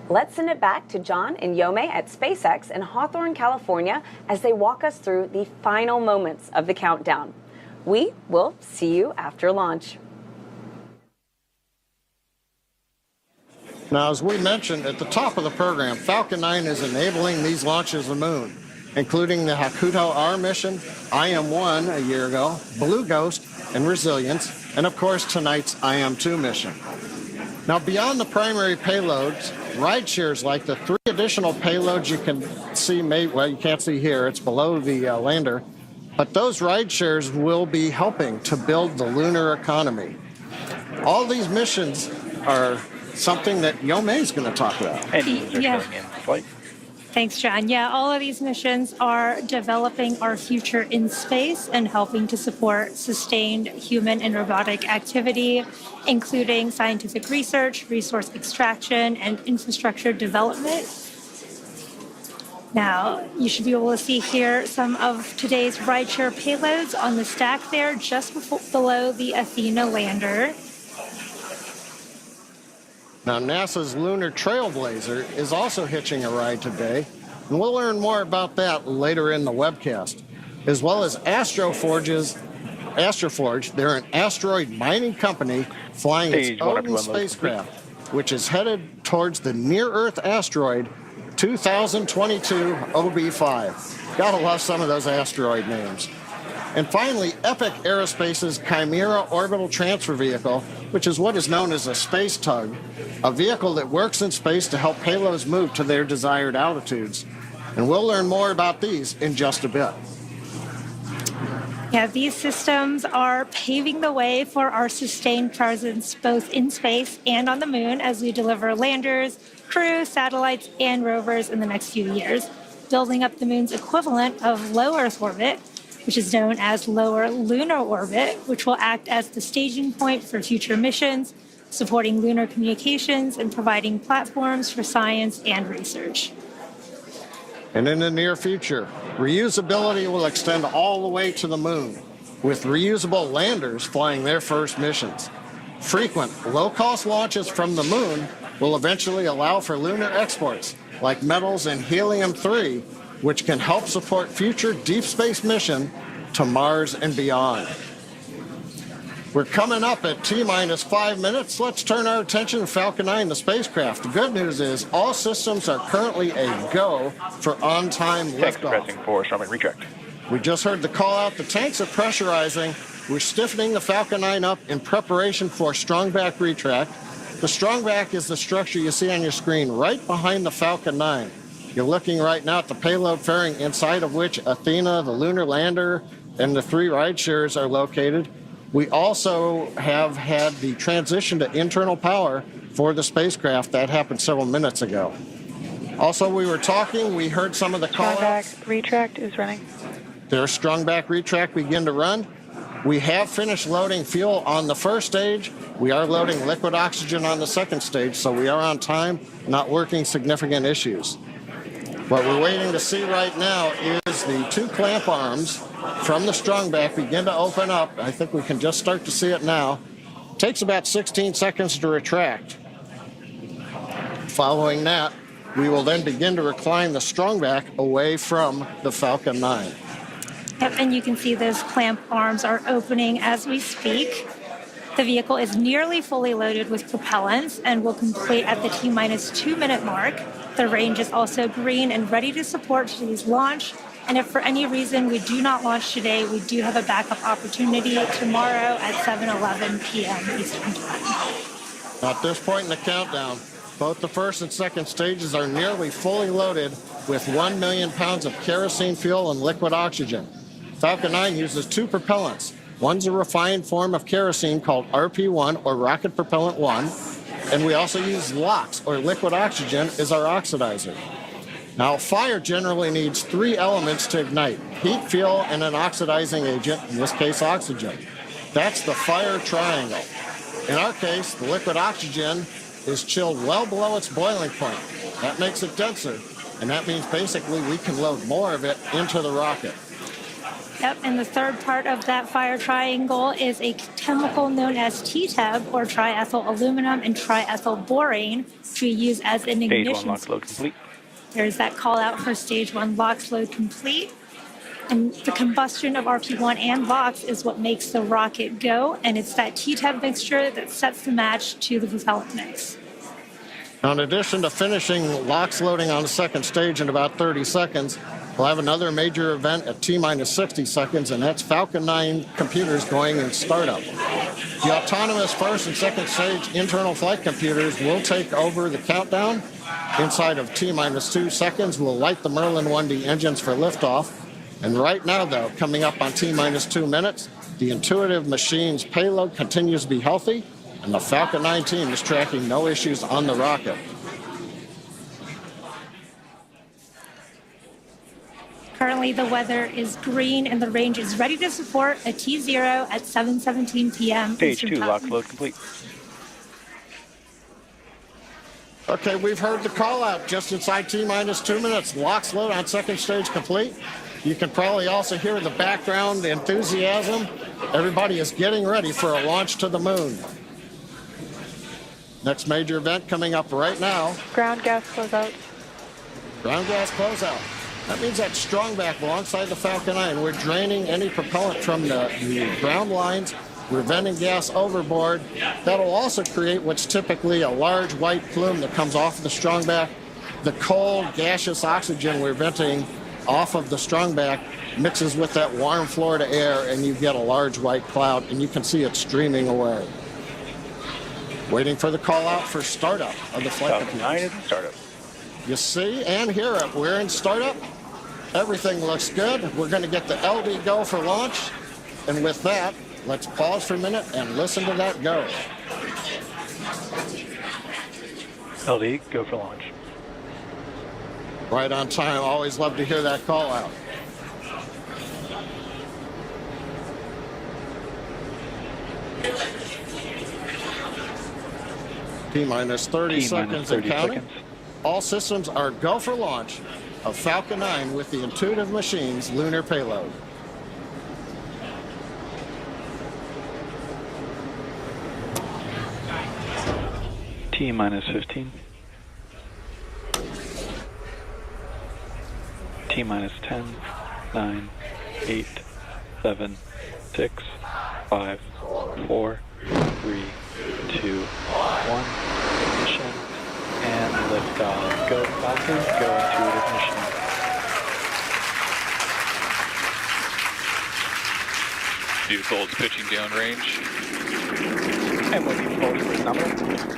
Let's send it back to John and Yome at SpaceX in Hawthorne, California, as they walk us through the final moments of the countdown. We will see you after launch. Now, as we mentioned at the top of the program, Falcon 9 is enabling these launches of the moon, including the Hakuto R mission, IM-1 a year ago, Blue Ghost, and Resilience, and of course tonight's IM-2 mission. Now, beyond the primary payloads, rideshares like the 3 additional payloads you can see, well, you can't see here, it's below the lander, but those rideshares will be helping to build the lunar economy. All these missions are something that Yomei is going to talk about. Yeah. Thanks, John. Yeah, all of these missions are developing our future in space and helping to support sustained human and robotic activity, including scientific research, resource extraction, and infrastructure development. Now, you should be able to see here some of today's rideshare payloads on the stack there, just below the Athena lander. Now, NASA's Lunar Trailblazer is also hitching a ride today, and we'll learn more about that later in the webcast, as well as Astroforge. They're an asteroid mining company flying its Odin spacecraft, which is headed towards the near-Earth asteroid 2022 OB5. Gotta love some of those asteroid names. And finally, Epic Aerospace's Chimera Orbital Transfer Vehicle, which is what is known as a space tug, a vehicle that works in space to help payloads move to their desired altitudes. And we'll learn more about these in just a bit. Yeah, these systems are paving the way for our sustained presence both in space and on the moon as we deliver landers, crew, satellites, and rovers in the next few years, building up the moon's equivalent of low Earth orbit, which is known as lower lunar orbit, which will act as the staging point for future missions, supporting lunar communications and providing platforms for science and research. And in the near future, reusability will extend all the way to the moon, with reusable landers flying their first missions. Frequent, low-cost launches from the moon will eventually allow for lunar exports, like metals and helium-3, which can help support future deep space mission to Mars and beyond. We're coming up at T-minus 5 minutes. Let's turn our attention to Falcon 9, the spacecraft. The good news is all systems are currently a go for on-time liftoff. Pressing for starboard retract. We just heard the call out. The tanks are pressurizing. We're stiffening the Falcon 9 up in preparation for strongback retract. The strongback is the structure you see on your screen right behind the Falcon 9. You're looking right now at the payload fairing, inside of which Athena, the lunar lander, and the 3 rideshares are located. We also have had the transition to internal power for the spacecraft. That happened several minutes ago. Also, we heard some of the call-outs. Strongback retract is running. There's strongback retract begin to run. We have finished loading fuel on the first stage. We are loading liquid oxygen on the second stage, so we are on time, not working significant issues. What we're waiting to see right now is the 2 clamp arms from the strongback begin to open up. I think we can just start to see it now. It takes about 16 seconds to retract. Following that, we will then begin to recline the strongback away from the Falcon 9. Yep, and you can see those clamp arms are opening as we speak. The vehicle is nearly fully loaded with propellants and will complete at the T-minus 2 minute mark. The range is also green and ready to support today's launch. And if for any reason we do not launch today, we do have a backup opportunity tomorrow at 7:11 p.m. Eastern Time. At this point in the countdown, both the first and second stages are nearly fully loaded with 1 million pounds of kerosene fuel and liquid oxygen. Falcon 9 uses 2 propellants. One's a refined form of kerosene called RP1, or Rocket Propellant 1, and we also use LOX, or liquid oxygen, as our oxidizer. Now, fire generally needs 3 elements to ignite: heat, fuel, and an oxidizing agent, in this case oxygen. That's the fire triangle. In our case, the liquid oxygen is chilled well below its boiling point. That makes it denser, and that means basically we can load more of it into the rocket. Yep, and the third part of that fire triangle is a chemical known as TTEB, or triethyl aluminum and triethyl borane, which we use as an ignition. Stage 1 LOX load complete. There's that call out for stage 1 LOX load complete. And the combustion of RP1 and LOX is what makes the rocket go, and it's that TTEB mixture that sets the match to the propellant mix. Now, in addition to finishing LOX loading on the second stage in about 30 seconds, we'll have another major event at T-minus 60 seconds, and that's Falcon 9 computers going in startup. The autonomous first and second stage internal flight computers will take over the countdown. Inside of T-minus 2 seconds, we'll light the Merlin 1D engines for liftoff. And right now, though, coming up on T-minus 2 minutes, the Intuitive Machines payload continues to be healthy, and the Falcon 9 team is tracking no issues on the rocket. Currently, the weather is green and the range is ready to support a T0 at 7:17 p.m. Stage 2, LOX load complete. Okay, we've heard the call out just inside T-minus 2 minutes. LOX load on second stage complete. You can probably also hear the background enthusiasm. Everybody is getting ready for a launch to the moon. Next major event coming up right now. Ground gas closeout. Ground gas closeout. That means that strongback alongside the Falcon 9. We're draining any propellant from the ground lines. We're venting gas overboard. That'll also create what's typically a large white plume that comes off of the strongback. The cold, gaseous oxygen we're venting off of the strongback mixes with that warm Florida air, and you get a large white cloud, and you can see it streaming away. Waiting for the call out for startup of the flight Falcon 9 is in startup. You see and hear it. We're in startup. Everything looks good. We're going to get the LD go for launch. And with that, let's pause for a minute and listen to that go. LD, go for launch. Right on time. Always love to hear that call out. T-minus 30 seconds and counting. All systems are go for launch of Falcon 9 with the Intuitive Machines lunar payload. T-minus 15. T-minus 10, 9, 8, 7, 6, 5, 4, 3, 2, 1. Ignition and liftoff. Go Falcon, go Intuitive Machine. Vehicle is pitching downrange. And looking forward to nominal.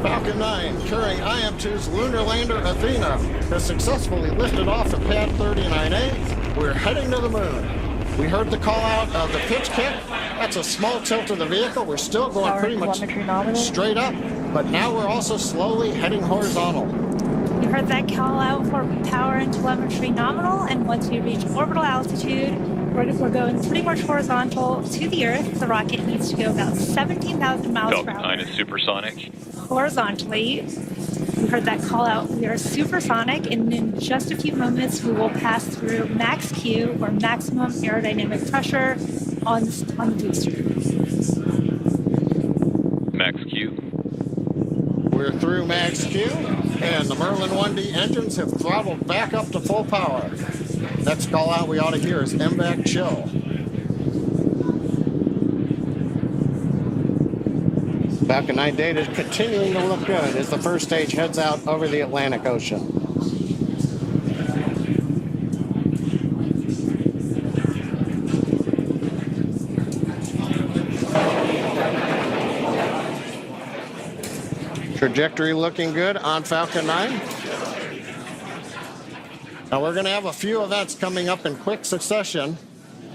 Falcon 9, carrying IM-2's lunar lander Athena, has successfully lifted off at pad 39A. We're heading to the moon. We heard the call out of the pitch kick. That's a small tilt of the vehicle. We're still going pretty much straight up, but now we're also slowly heading horizontal. You heard that call out for power and telemetry nominal, and once we reach orbital altitude, we're going pretty much horizontal to the Earth. The rocket needs to go about 17,000 miles per hour. Falcon 9 is supersonic. Horizontally. We heard that call out. We are supersonic, and in just a few moments, we will pass through max Q, or maximum aerodynamic pressure, on the booster. Max Q. We're through max Q, and the Merlin 1D engines have throttled back up to full power. Next call out we ought to hear is MVAC chill. Falcon 9 data is continuing to look good as the first stage heads out over the Atlantic Ocean. Trajectory looking good on Falcon 9. Now we're going to have a few events coming up in quick succession.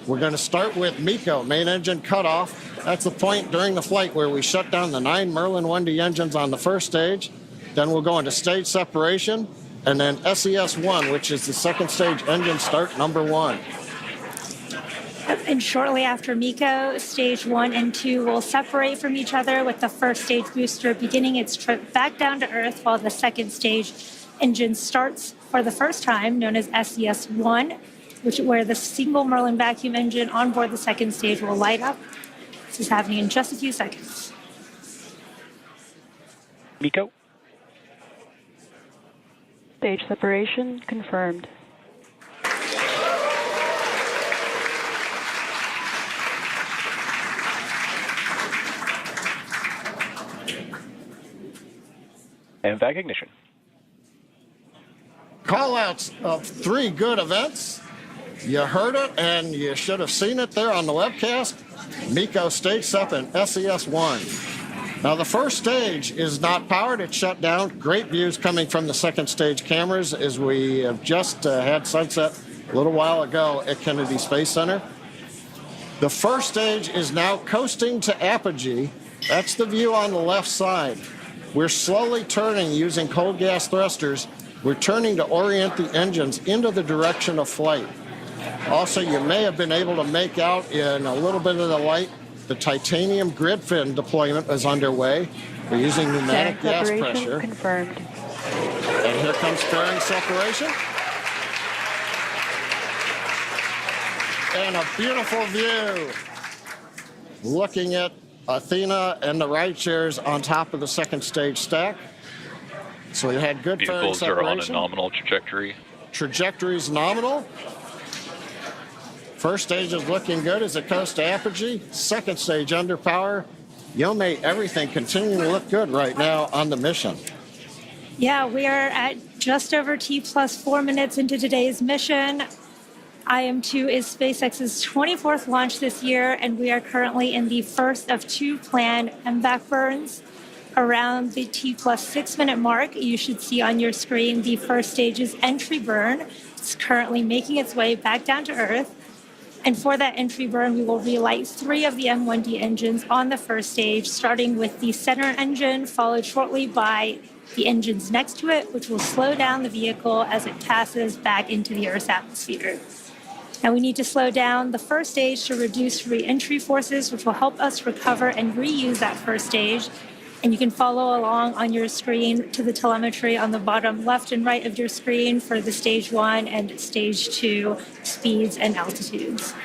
We're going to start with MECO, main engine cutoff. That's the point during the flight where we shut down the 9 Merlin 1D engines on the first stage. Then we'll go into stage separation, and then SES-1, which is the second stage engine start number 1. And shortly after MECO, stage 1 and 2 will separate from each other, with the first stage booster beginning its trip back down to Earth, while the second stage engine starts for the first time, known as SES-1, where the single Merlin vacuum engine on board the second stage will light up. This is happening in just a few seconds. Miko. Stage separation confirmed. And vac ignition. Call-outs of 3 good events. You heard it, and you should have seen it there on the webcast. MECO stage up in SES-1. Now, the first stage is not powered. It's shut down. Great views coming from the second stage cameras as we have just had sunset a little while ago at Kennedy Space Center. The first stage is now coasting to apogee. That's the view on the left side. We're slowly turning using cold gas thrusters. We're turning to orient the engines into the direction of flight. Also, you may have been able to make out in a little bit of the light, the titanium grid fin deployment is underway. We're using pneumatic gas pressure. Confirmed. And here comes fairing separation. And a beautiful view. Looking at Athena and the rideshares on top of the second stage stack. So we had good fairing Vehicles are on a separation. nominal trajectory. Trajectory's nominal. First stage is looking good as it coasts to apogee. Second stage under power. Yome, everything continuing to look good right now on the mission. Yeah, we are at just over T plus 4 minutes into today's mission. IM-2 is SpaceX's 24th launch this year, and we are currently in the first of 2 planned MVAC burns. Around the T plus 6 minute mark, you should see on your screen the first stage's entry burn. It's currently making its way back down to Earth. And for that entry burn, we will relight 3 of the M1D engines on the first stage, starting with the center engine, followed shortly by the engines next to it, which will slow down the vehicle as it passes back into the Earth's atmosphere. Now we need to slow down the first stage to reduce re-entry forces, which will help us recover and reuse that first stage. And you can follow along on your screen to the telemetry on the bottom left and right of your screen for the stage 1 and stage 2 speeds and altitudes.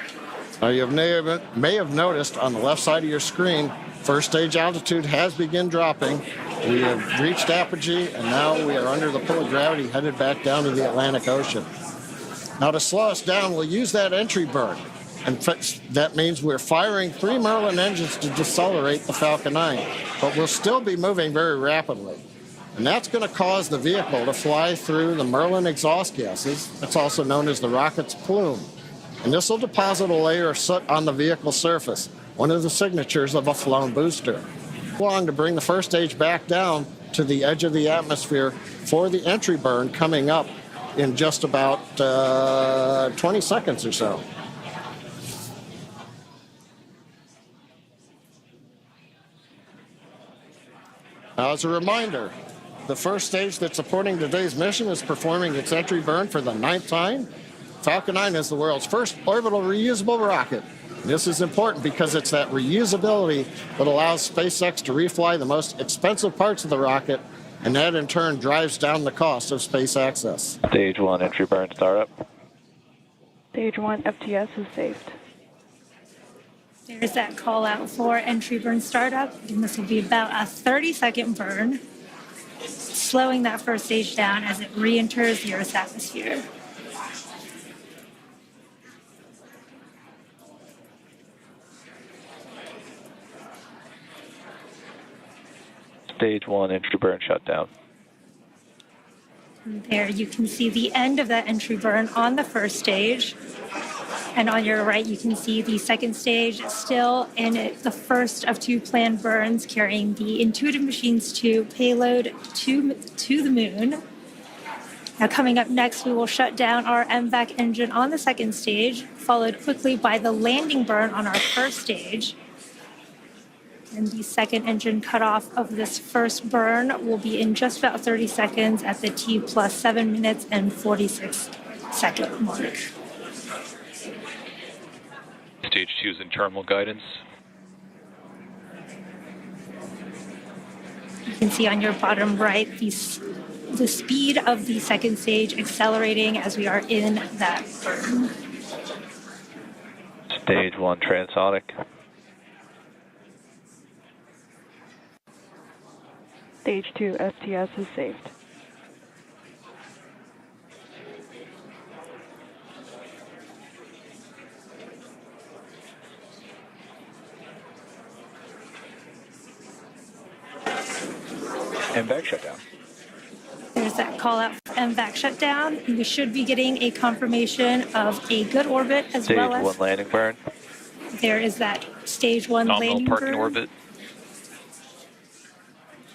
Now you may have noticed on the left side of your screen, first stage altitude has begun dropping. We have reached apogee, and now we are under the pull of gravity, headed back down to the Atlantic Ocean. Now to slow us down, we'll use that entry burn. And that means we're firing 3 Merlin engines to decelerate the Falcon 9, but we'll still be moving very rapidly. And that's going to cause the vehicle to fly through the Merlin exhaust gases. That's also known as the rocket's plume. And this will deposit a layer of soot on the vehicle surface, one of the signatures of a flown booster. Long to bring the first stage back down to the edge of the atmosphere for the entry burn coming up in just about 20 seconds or so. Now, as a reminder, the first stage that's supporting today's mission is performing its entry burn for the 9th time. Falcon 9 is the world's first orbital reusable rocket. This is important because it's that reusability that allows SpaceX to refly the most expensive parts of the rocket, and that in turn drives down the cost of space access. Stage 1 entry burn startup. Stage 1 FTS is saved. There's that call out for entry burn startup, and this will be about a 30-second burn, slowing that first stage down as it re-enters the Earth's atmosphere. Stage 1 entry burn shutdown. And there you can see the end of that entry burn on the first stage. And on your right, you can see the second stage still in the first of 2 planned burns, carrying the Intuitive Machines-2 payload to the moon. Now, coming up next, we will shut down our MVAC engine on the second stage, followed quickly by the landing burn on our first stage. And the second engine cutoff of this first burn will be in just about 30 seconds at the T plus 7 minutes and 46 second mark. Stage 2 is in terminal guidance. You can see on your bottom right the speed of the second stage accelerating as we are in that burn. Stage 1 transonic. Stage 2 STS is saved. MVAC shutdown. There's that call out for MVAC shutdown. We should be getting a confirmation of a good orbit as Stage well as 1 landing burn. there is that stage 1 Nominal landing parking burn. orbit.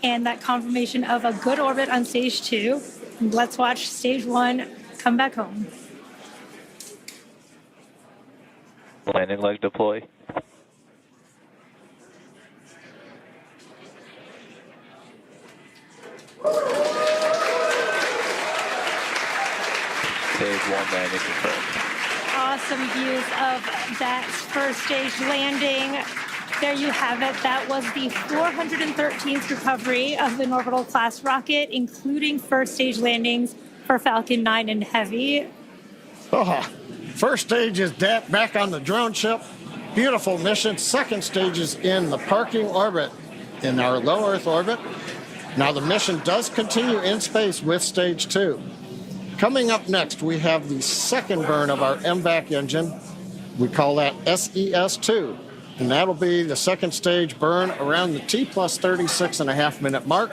And that confirmation of a good orbit on stage 2. Let's watch stage 1 come back home. Landing leg deploy. Stage 1 landing confirmed. Awesome views of that first stage landing. There you have it. That was the 413th recovery of an orbital class rocket, including first stage landings for Falcon 9 and Heavy. First stage is back on the drone ship. Beautiful mission. Second stage is in the parking orbit in our low Earth orbit. Now the mission does continue in space with stage 2. Coming up next, we have the second burn of our MVAC engine. We call that SES-2. And that'll be the second stage burn around the T plus 36.5 minute mark.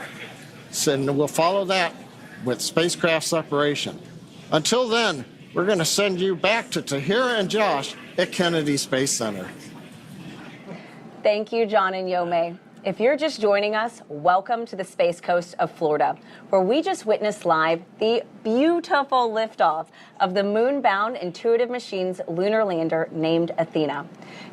And we'll follow that with spacecraft separation. Until then, we're going to send you back to Tahira and Josh at Kennedy Space Center. Thank you, John and Yome. If you're just joining us, welcome to the Space Coast of Florida, where we just witnessed live the beautiful liftoff of the moon-bound Intuitive Machines lunar lander named Athena.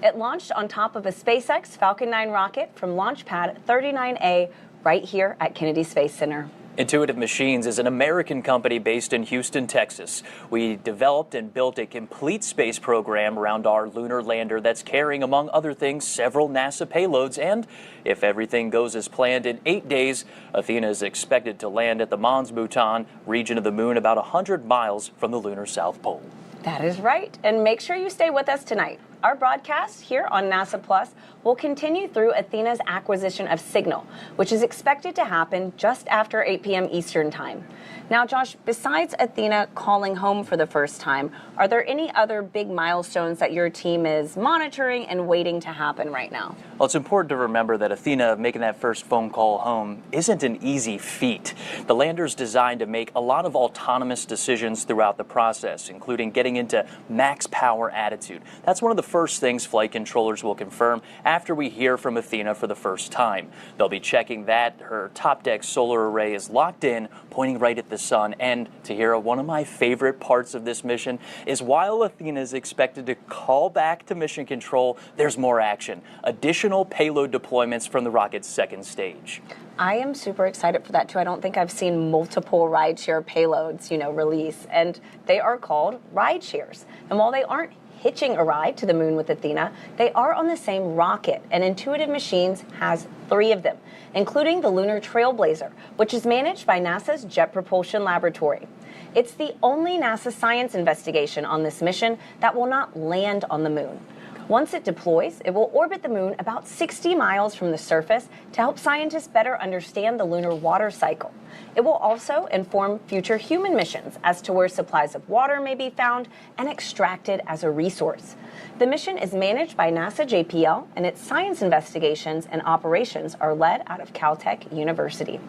It launched on top of a SpaceX Falcon 9 rocket from Launch Pad 39A right here at Kennedy Space Center. Intuitive Machines is an American company based in Houston, Texas. We developed and built a complete space program around our lunar lander that's carrying, among other things, several NASA payloads. And if everything goes as planned, in 8 days, Athena is expected to land at the Mons Mouton region of the moon, about 100 miles from the lunar South Pole. That is right. And make sure you stay with us tonight. Our broadcast here on NASA Plus will continue through Athena's acquisition of signal, which is expected to happen just after 8 p.m. Eastern Time. Now, Josh, besides Athena calling home for the first time, are there any other big milestones that your team is monitoring and waiting to happen right now? Well, it's important to remember that Athena making that first phone call home isn't an easy feat. The lander's designed to make a lot of autonomous decisions throughout the process, including getting into max power attitude. That's one of the first things flight controllers will confirm after we hear from Athena for the first time. They'll be checking that her top deck solar array is locked in, pointing right at the sun. And Tahira, one of my favorite parts of this mission is while Athena is expected to call back to mission control, there's more action. Additional payload deployments from the rocket's second stage. I am super excited for that too. I don't think I've seen multiple rideshare payloads, release, and they are called rideshares. And while they aren't hitching a ride to the moon with Athena, they are on the same rocket, and Intuitive Machines has 3 of them, including the Lunar Trailblazer, which is managed by NASA's Jet Propulsion Laboratory. It's the only NASA science investigation on this mission that will not land on the moon. Once it deploys, it will orbit the moon about 60 miles from the surface to help scientists better understand the lunar water cycle. It will also inform future human missions as to where supplies of water may be found and extracted as a resource. The mission is managed by NASA JPL, and its science investigations and operations are led out of Caltech University.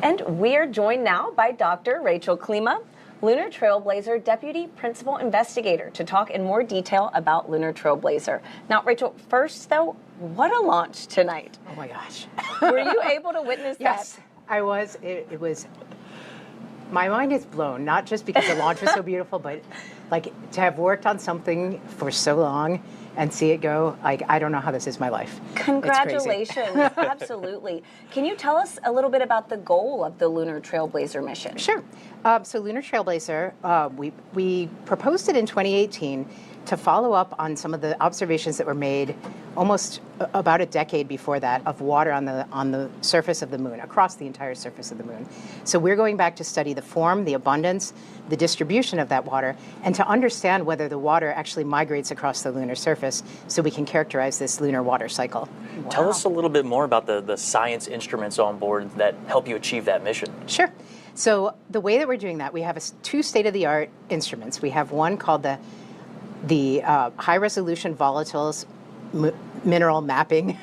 And we are joined now by Dr. Rachel Klima, Lunar Trailblazer Deputy Principal Investigator, to talk in more detail about Lunar Trailblazer. Now, Rachel, first though, what a launch tonight. Oh my gosh. Were you able to witness that? Yes, I was. It was, my mind is blown, not just because the launch was so beautiful, but like to have worked on something for so long and see it go, like, I don't know how this is my life. Congratulations. Absolutely. Can you tell us a little bit about the goal of the Lunar Trailblazer mission? Sure. So Lunar Trailblazer, we proposed it in 2018 to follow up on some of the observations that were made almost about a decade before that of water on the surface of the moon, across the entire surface of the moon. So we're going back to study the form, the abundance, the distribution of that water, and to understand whether the water actually migrates across the lunar surface so we can characterize this lunar water cycle. Wow. Tell us a little bit more about the science instruments on board that help you achieve that mission. Sure. So the way that we're doing that, we have two state-of-the-art instruments. We have one called the high-resolution volatiles mineral mapping,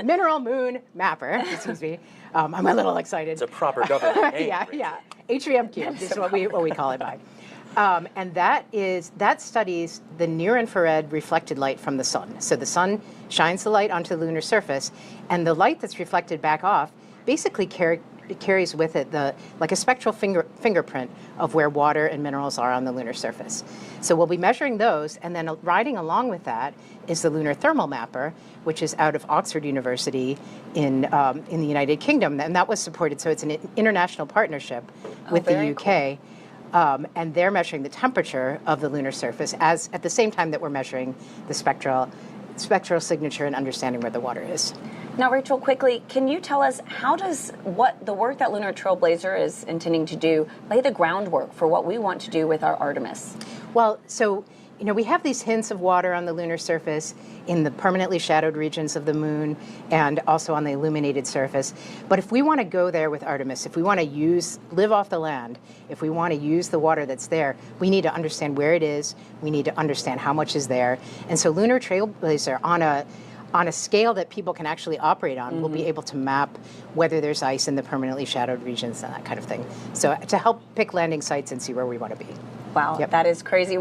mineral moon mapper, excuse me. I'm a little excited. It's a proper government name. Yeah. HVMQ is what we call it by. And that studies the near-infrared reflected light from the sun. So the sun shines the light onto the lunar surface, and the light that's reflected back off basically carries with it like a spectral fingerprint of where water and minerals are on the lunar surface. So we'll be measuring those, and then riding along with that is the Lunar Thermal Mapper, which is out of Oxford University in the United Kingdom, and that was supported. So it's an international partnership with the UK. Cool. And they're measuring the temperature of the lunar surface at the same time that we're measuring the spectral signature and understanding where the water is. Now, Rachel, quickly, can you tell us how does the work that Lunar Trailblazer is intending to do lay the groundwork for what we want to do with our Artemis? Well, so, we have these hints of water on the lunar surface in the permanently shadowed regions of the moon and also on the illuminated surface. But if we want to go there with Artemis, if we want to live off the land, if we want to use the water that's there, we need to understand where it is. We need to understand how much is there. And so Lunar Trailblazer, on a scale that people can actually operate on, we'll be able to map whether there's ice in the permanently shadowed regions and that kind of thing. So to help pick landing sites and see where we want to be. Wow, That is crazy.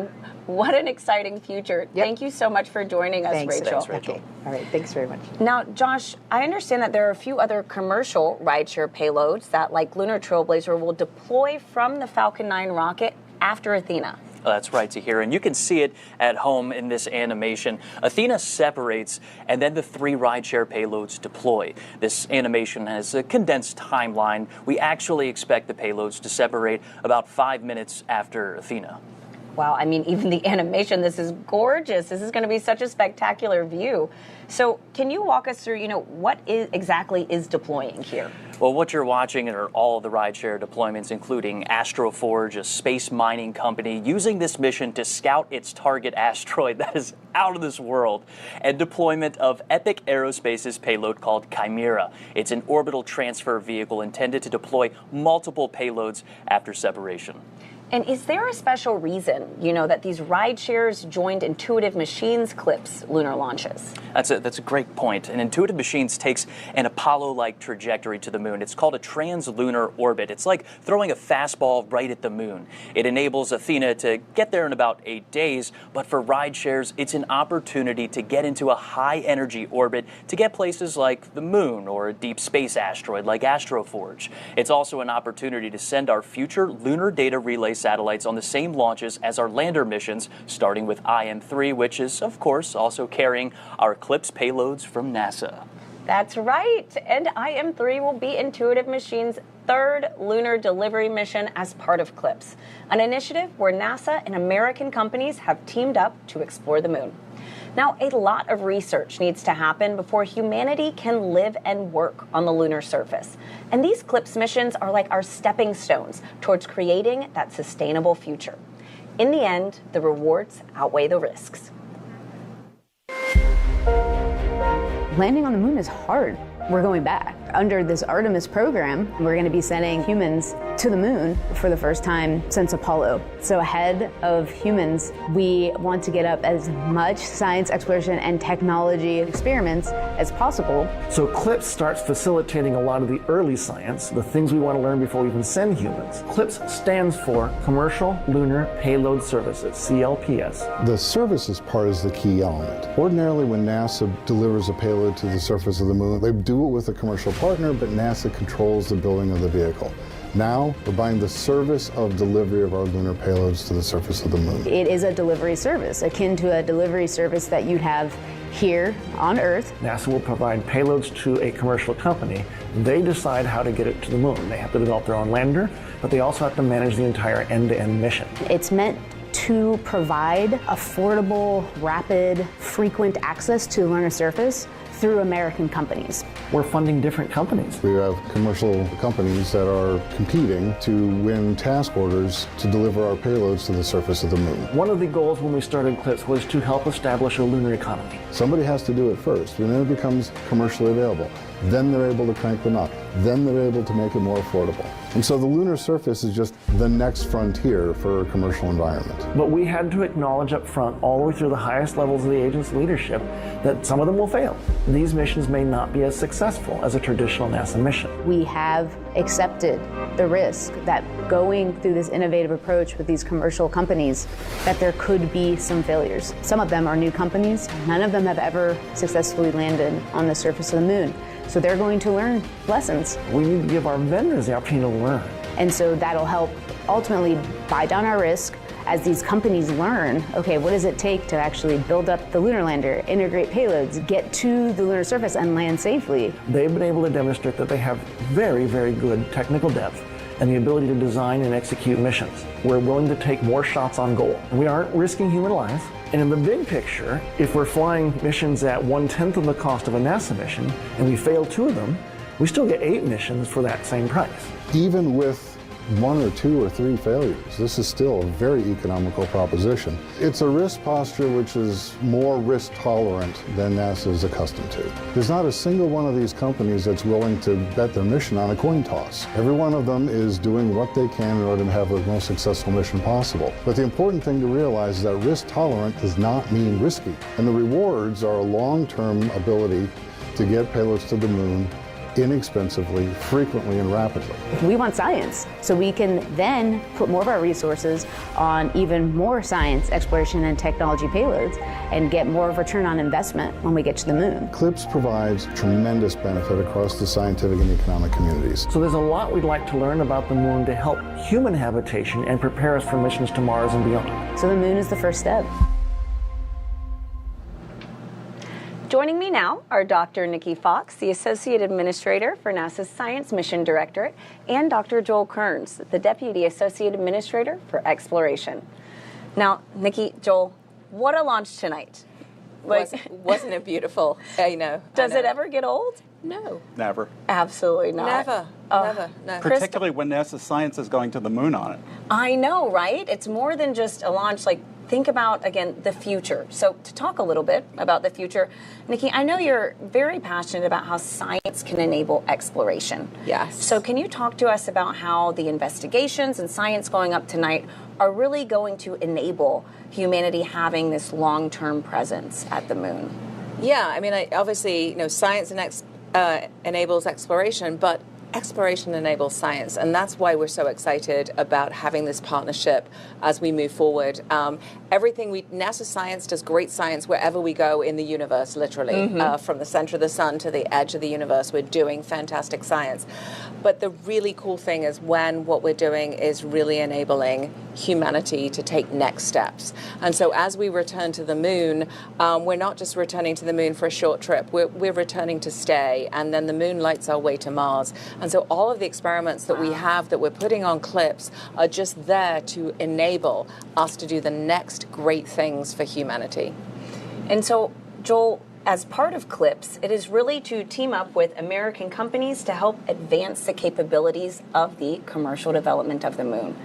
What an exciting future. Yep. Thank you so much for joining us, Rachel. Thanks, Rachel. Okay. All right, thanks very much. Now, Josh, I understand that there are a few other commercial rideshare payloads that, like Lunar Trailblazer, will deploy from the Falcon 9 rocket after Athena. That's right, Tahir, and you can see it at home in this animation. Athena separates, and then the three rideshare payloads deploy. This animation has a condensed timeline. We actually expect the payloads to separate about 5 minutes after Athena. Wow, I mean, even the animation, this is gorgeous. This is going to be such a spectacular view. So can you walk us through, what exactly is deploying here? Well, what you're watching are all of the rideshare deployments, including Astroforge, a space mining company, using this mission to scout its target asteroid that is out of this world, and deployment of Epic Aerospace's payload called Chimera. It's an orbital transfer vehicle intended to deploy multiple payloads after separation. And is there a special reason, that these ride shares joined Intuitive Machines' CLPS lunar launches? That's a great point. And Intuitive Machines takes an Apollo-like trajectory to the moon. It's called a translunar orbit. It's like throwing a fastball right at the moon. It enables Athena to get there in about 8 days, but for ride shares, it's an opportunity to get into a high-energy orbit to get places like the moon or a deep space asteroid like Astroforge. It's also an opportunity to send our future lunar data relay satellites on the same launches as our lander missions, starting with IM-3, which is, of course, also carrying our CLPS payloads from NASA. That's right. And IM-3 will be Intuitive Machines' third lunar delivery mission as part of CLPS, an initiative where NASA and American companies have teamed up to explore the moon. Now, a lot of research needs to happen before humanity can live and work on the lunar surface. And these CLPS missions are like our stepping stones towards creating that sustainable future. In the end, the rewards outweigh the risks. Landing on the moon is hard. We're going back. Under this Artemis program, we're going to be sending humans to the moon for the first time since Apollo. So ahead of humans, we want to get up as much science exploration and technology experiments as possible. So CLPS starts facilitating a lot of the early science, the things we want to learn before we even send humans. CLPS stands for Commercial Lunar Payload Services, CLPS. The services part is the key element. Ordinarily, when NASA delivers a payload to the surface of the moon, they do it with a commercial partner, but NASA controls the building of the vehicle. Now, we're buying the service of delivery of our lunar payloads to the surface of the moon. It is a delivery service, akin to a delivery service that you'd have here on Earth. NASA will provide payloads to a commercial company. They decide how to get it to the moon. They have to develop their own lander, but they also have to manage the entire end-to-end mission. It's meant to provide affordable, rapid, frequent access to the lunar surface through American companies. We're funding different companies. We have commercial companies that are competing to win task orders to deliver our payloads to the surface of the moon. One of the goals when we started CLPS was to help establish a lunar economy. Somebody has to do it first, and then it becomes commercially available. Then they're able to crank them up. Then they're able to make it more affordable. And so the lunar surface is just the next frontier for a commercial environment. But we had to acknowledge up front, all the way through the highest levels of the agency leadership, that some of them will fail. These missions may not be as successful as a traditional NASA mission. We have accepted the risk that going through this innovative approach with these commercial companies, that there could be some failures. Some of them are new companies. None of them have ever successfully landed on the surface of the moon. So they're going to learn lessons. We need to give our vendors the opportunity to learn. And so that'll help ultimately buy down our risk as these companies learn, okay, what does it take to actually build up the lunar lander, integrate payloads, get to the lunar surface and land safely? They've been able to demonstrate that they have very, very good technical depth and the ability to design and execute missions. We're willing to take more shots on goal. We aren't risking human lives. And in the big picture, if we're flying missions at 1/10 of the cost of a NASA mission and we fail 2 of them, we still get 8 missions for that same price. Even with 1 or 2 or 3 failures, this is still a very economical proposition. It's a risk posture which is more risk tolerant than NASA is accustomed to. There's not a single one of these companies that's willing to bet their mission on a coin toss. Every one of them is doing what they can in order to have the most successful mission possible. But the important thing to realize is that risk tolerant does not mean risky. And the rewards are a long-term ability to get payloads to the moon inexpensively, frequently, and rapidly. We want science, so we can then put more of our resources on even more science, exploration, and technology payloads and get more of a return on investment when we get to the moon. CLPS provides tremendous benefit across the scientific and economic communities. So there's a lot we'd like to learn about the moon to help human habitation and prepare us for missions to Mars and beyond. So the moon is the first step. Joining me now are Dr. Nikki Fox, the Associate Administrator for NASA's Science Mission Directorate, and Dr. Joel Kearns, the Deputy Associate Administrator for Exploration. Now, Nikki, Joel, what a launch tonight. Wasn't it beautiful? I know. Does it ever get old? No. Never. Absolutely not. Never. Never. No. Particularly when NASA science is going to the moon on it. I know, right? It's more than just a launch. Like, think about, again, the future. So to talk a little bit about the future, Nikki, I know you're very passionate about how science can enable exploration. Yes. So can you talk to us about how the investigations and science going up tonight are really going to enable humanity having this long-term presence at the moon? Yeah, I mean, obviously, science enables exploration, but exploration enables science, and that's why we're so excited about having this partnership as we move forward. NASA science does great science wherever we go in the universe, literally. From the center of the sun to the edge of the universe, we're doing fantastic science. But the really cool thing is when what we're doing is really enabling humanity to take next steps. And so as we return to the moon, we're not just returning to the moon for a short trip, we're returning to stay, and then the moon lights our way to Mars. And so all of the experiments that we have that we're putting on CLPS are just there to enable us to do the next great things for humanity. And so, Joel, as part of CLPS, it is really to team up with American companies to help advance the capabilities of the commercial development of the moon.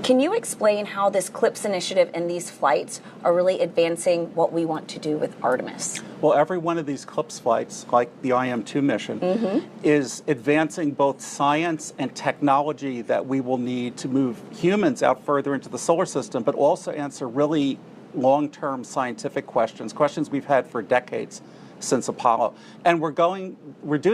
Can you explain how this CLPS initiative and these flights are really advancing what we want to do with Artemis? Well, every one of these CLPS flights, like the IM-2 mission, is advancing both science and technology that we will need to move humans out further into the solar system, but also answer really long-term scientific questions we've had for decades since Apollo. And we're doing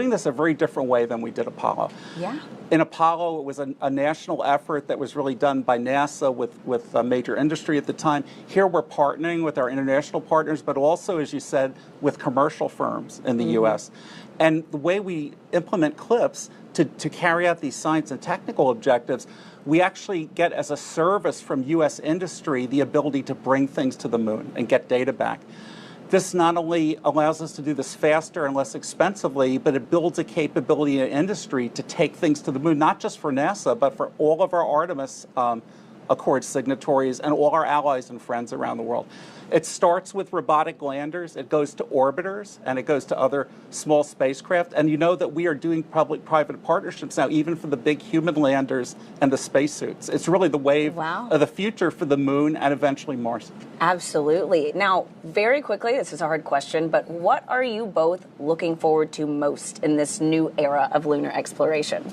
this a very different way than we did Apollo. Yeah. In Apollo, it was a national effort that was really done by NASA with major industry at the time. Here we're partnering with our international partners, but also, as you said, with commercial firms in the U.S. And the way we implement CLPS to carry out these science and technical objectives, we actually get as a service from U.S. industry the ability to bring things to the moon and get data back. This not only allows us to do this faster and less expensively, but it builds a capability in industry to take things to the moon, not just for NASA, but for all of our Artemis Accord signatories and all our allies and friends around the world. It starts with robotic landers, it goes to orbiters, and it goes to other small spacecraft. And you know that we are doing public-private partnerships now, even for the big human landers and the spacesuits. It's really the wave of the future for the moon and eventually Mars. Absolutely. Now, very quickly, this is a hard question, but what are you both looking forward to most in this new era of lunar exploration?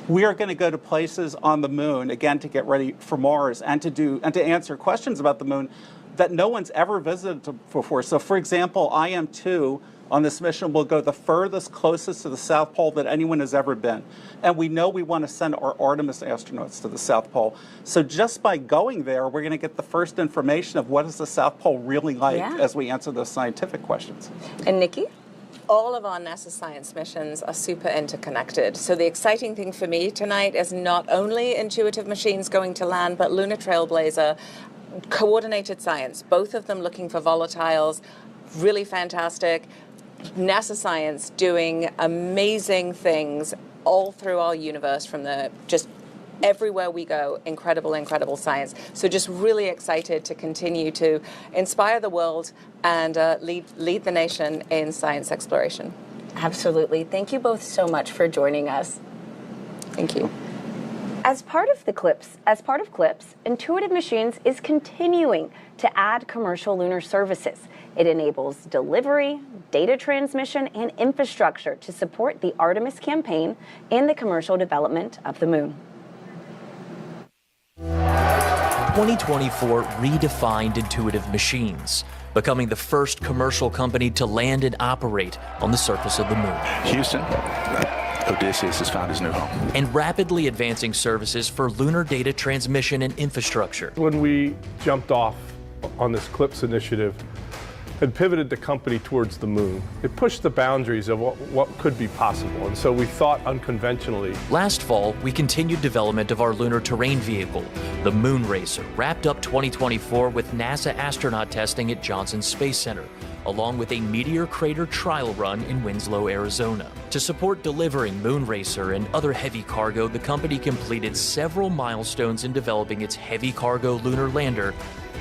We are going to go to places on the moon, again, to get ready for Mars and to answer questions about the moon that no one's ever visited before. So, for example, IM-2 on this mission will go the furthest, closest to the South Pole that anyone has ever been. And we know we want to send our Artemis astronauts to the South Pole. So just by going there, we're going to get the first information of what is the South Pole really like as we answer those scientific questions. And Nikki? All of our NASA science missions are super interconnected. So the exciting thing for me tonight is not only Intuitive Machines going to land, but Lunar Trailblazer, coordinated science, both of them looking for volatiles, really fantastic. NASA science doing amazing things all through our universe, from the just everywhere we go, incredible, incredible science. So just really excited to continue to inspire the world and lead the nation in science exploration. Absolutely. Thank you both so much for joining us. Thank you. As part of CLPS, Intuitive Machines is continuing to add commercial lunar services. It enables delivery, data transmission, and infrastructure to support the Artemis campaign and the commercial development of the moon. 2024 redefined Intuitive Machines, becoming the first commercial company to land and operate on the surface of the moon. Houston, Odysseus has found his new home. And rapidly advancing services for lunar data transmission and infrastructure. When we jumped off on this CLPS initiative and pivoted the company towards the moon, it pushed the boundaries of what could be possible, and so we thought unconventionally. Last fall, we continued development of our lunar terrain vehicle, the Moon Racer, wrapped up 2024 with NASA astronaut testing at Johnson Space Center, along with a meteor crater trial run in Winslow, Arizona. To support delivering Moon Racer and other heavy cargo, the company completed several milestones in developing its heavy cargo lunar lander,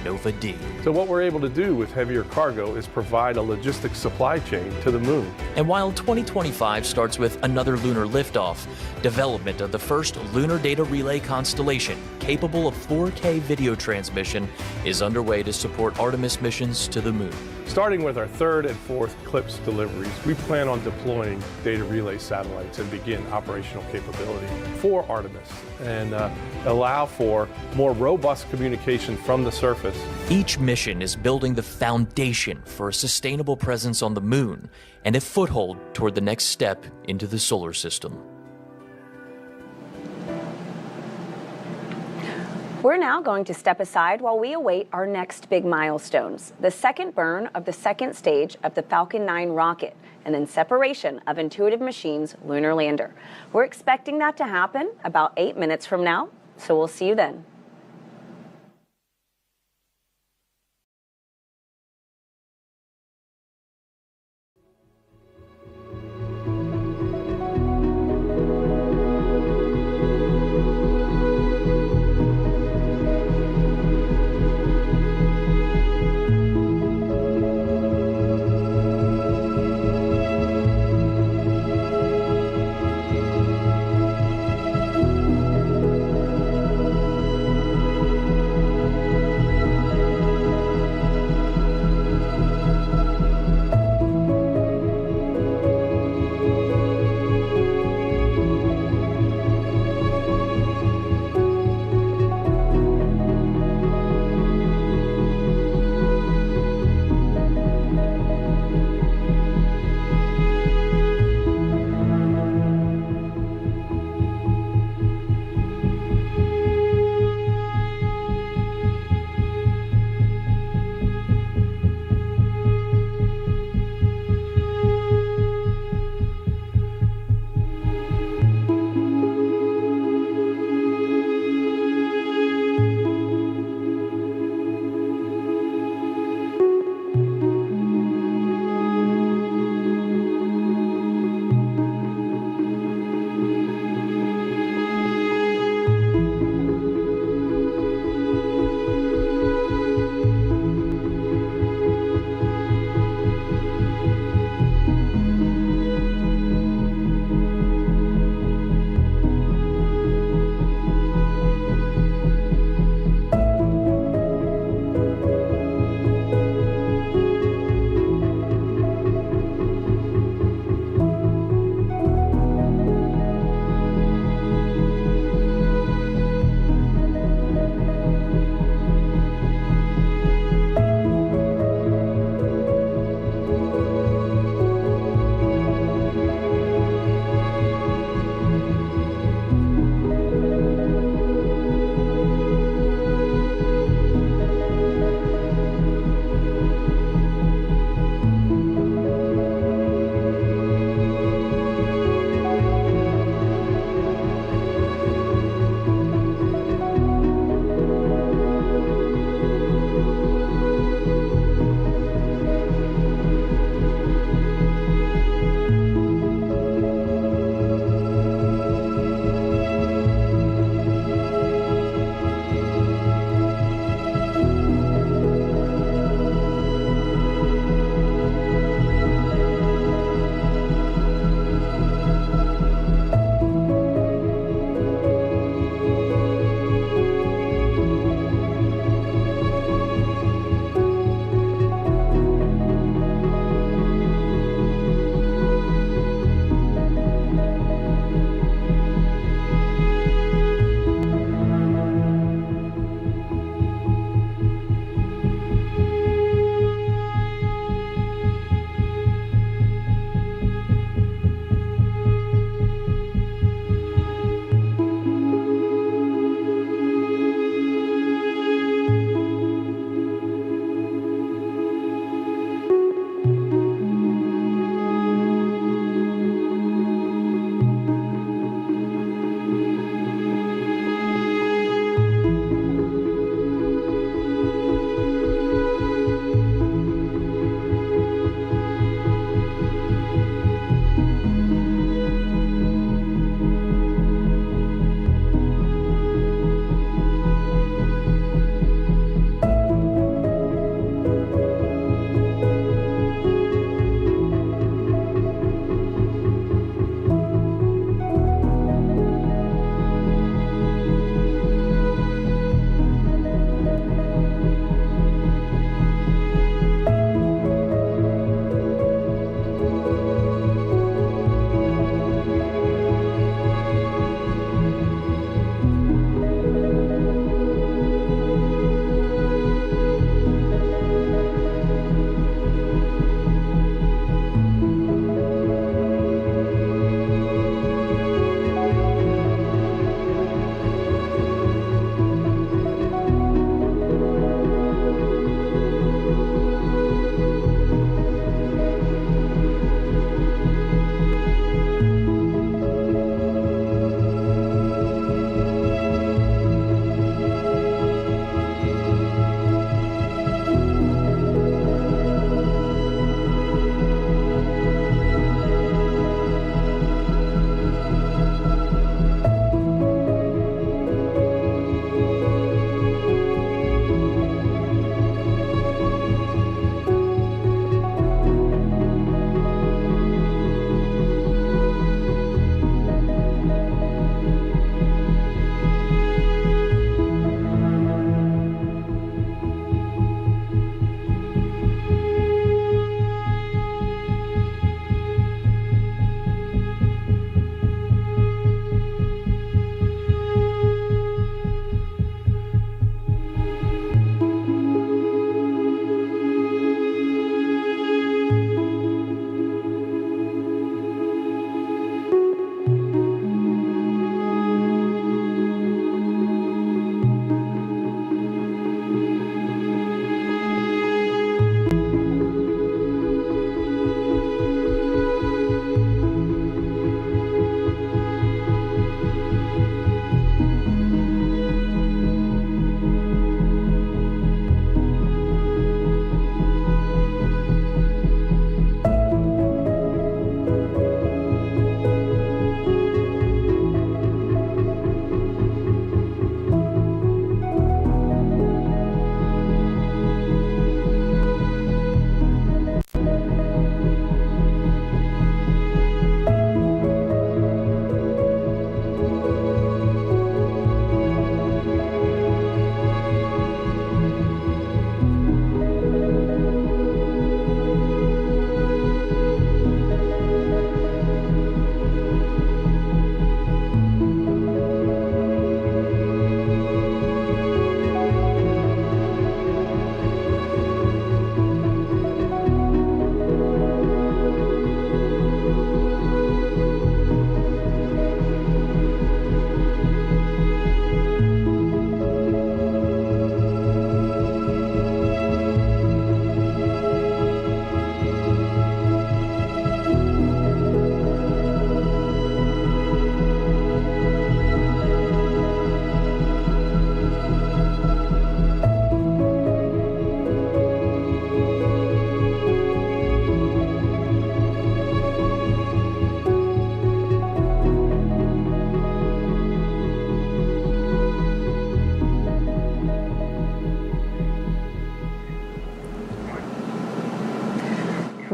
Nova D. So what we're able to do with heavier cargo is provide a logistics supply chain to the moon. And while 2025 starts with another lunar liftoff, development of the first lunar data relay constellation capable of 4K video transmission is underway to support Artemis missions to the moon. Starting with our third and fourth CLPS deliveries, we plan on deploying data relay satellites and begin operational capability for Artemis and allow for more robust communication from the surface. Each mission is building the foundation for a sustainable presence on the moon and a foothold toward the next step into the solar system. We're now going to step aside while we await our next big milestones, the second burn of the second stage of the Falcon 9 rocket, and then separation of Intuitive Machines' lunar lander. We're expecting that to happen about 8 minutes from now, so we'll see you then.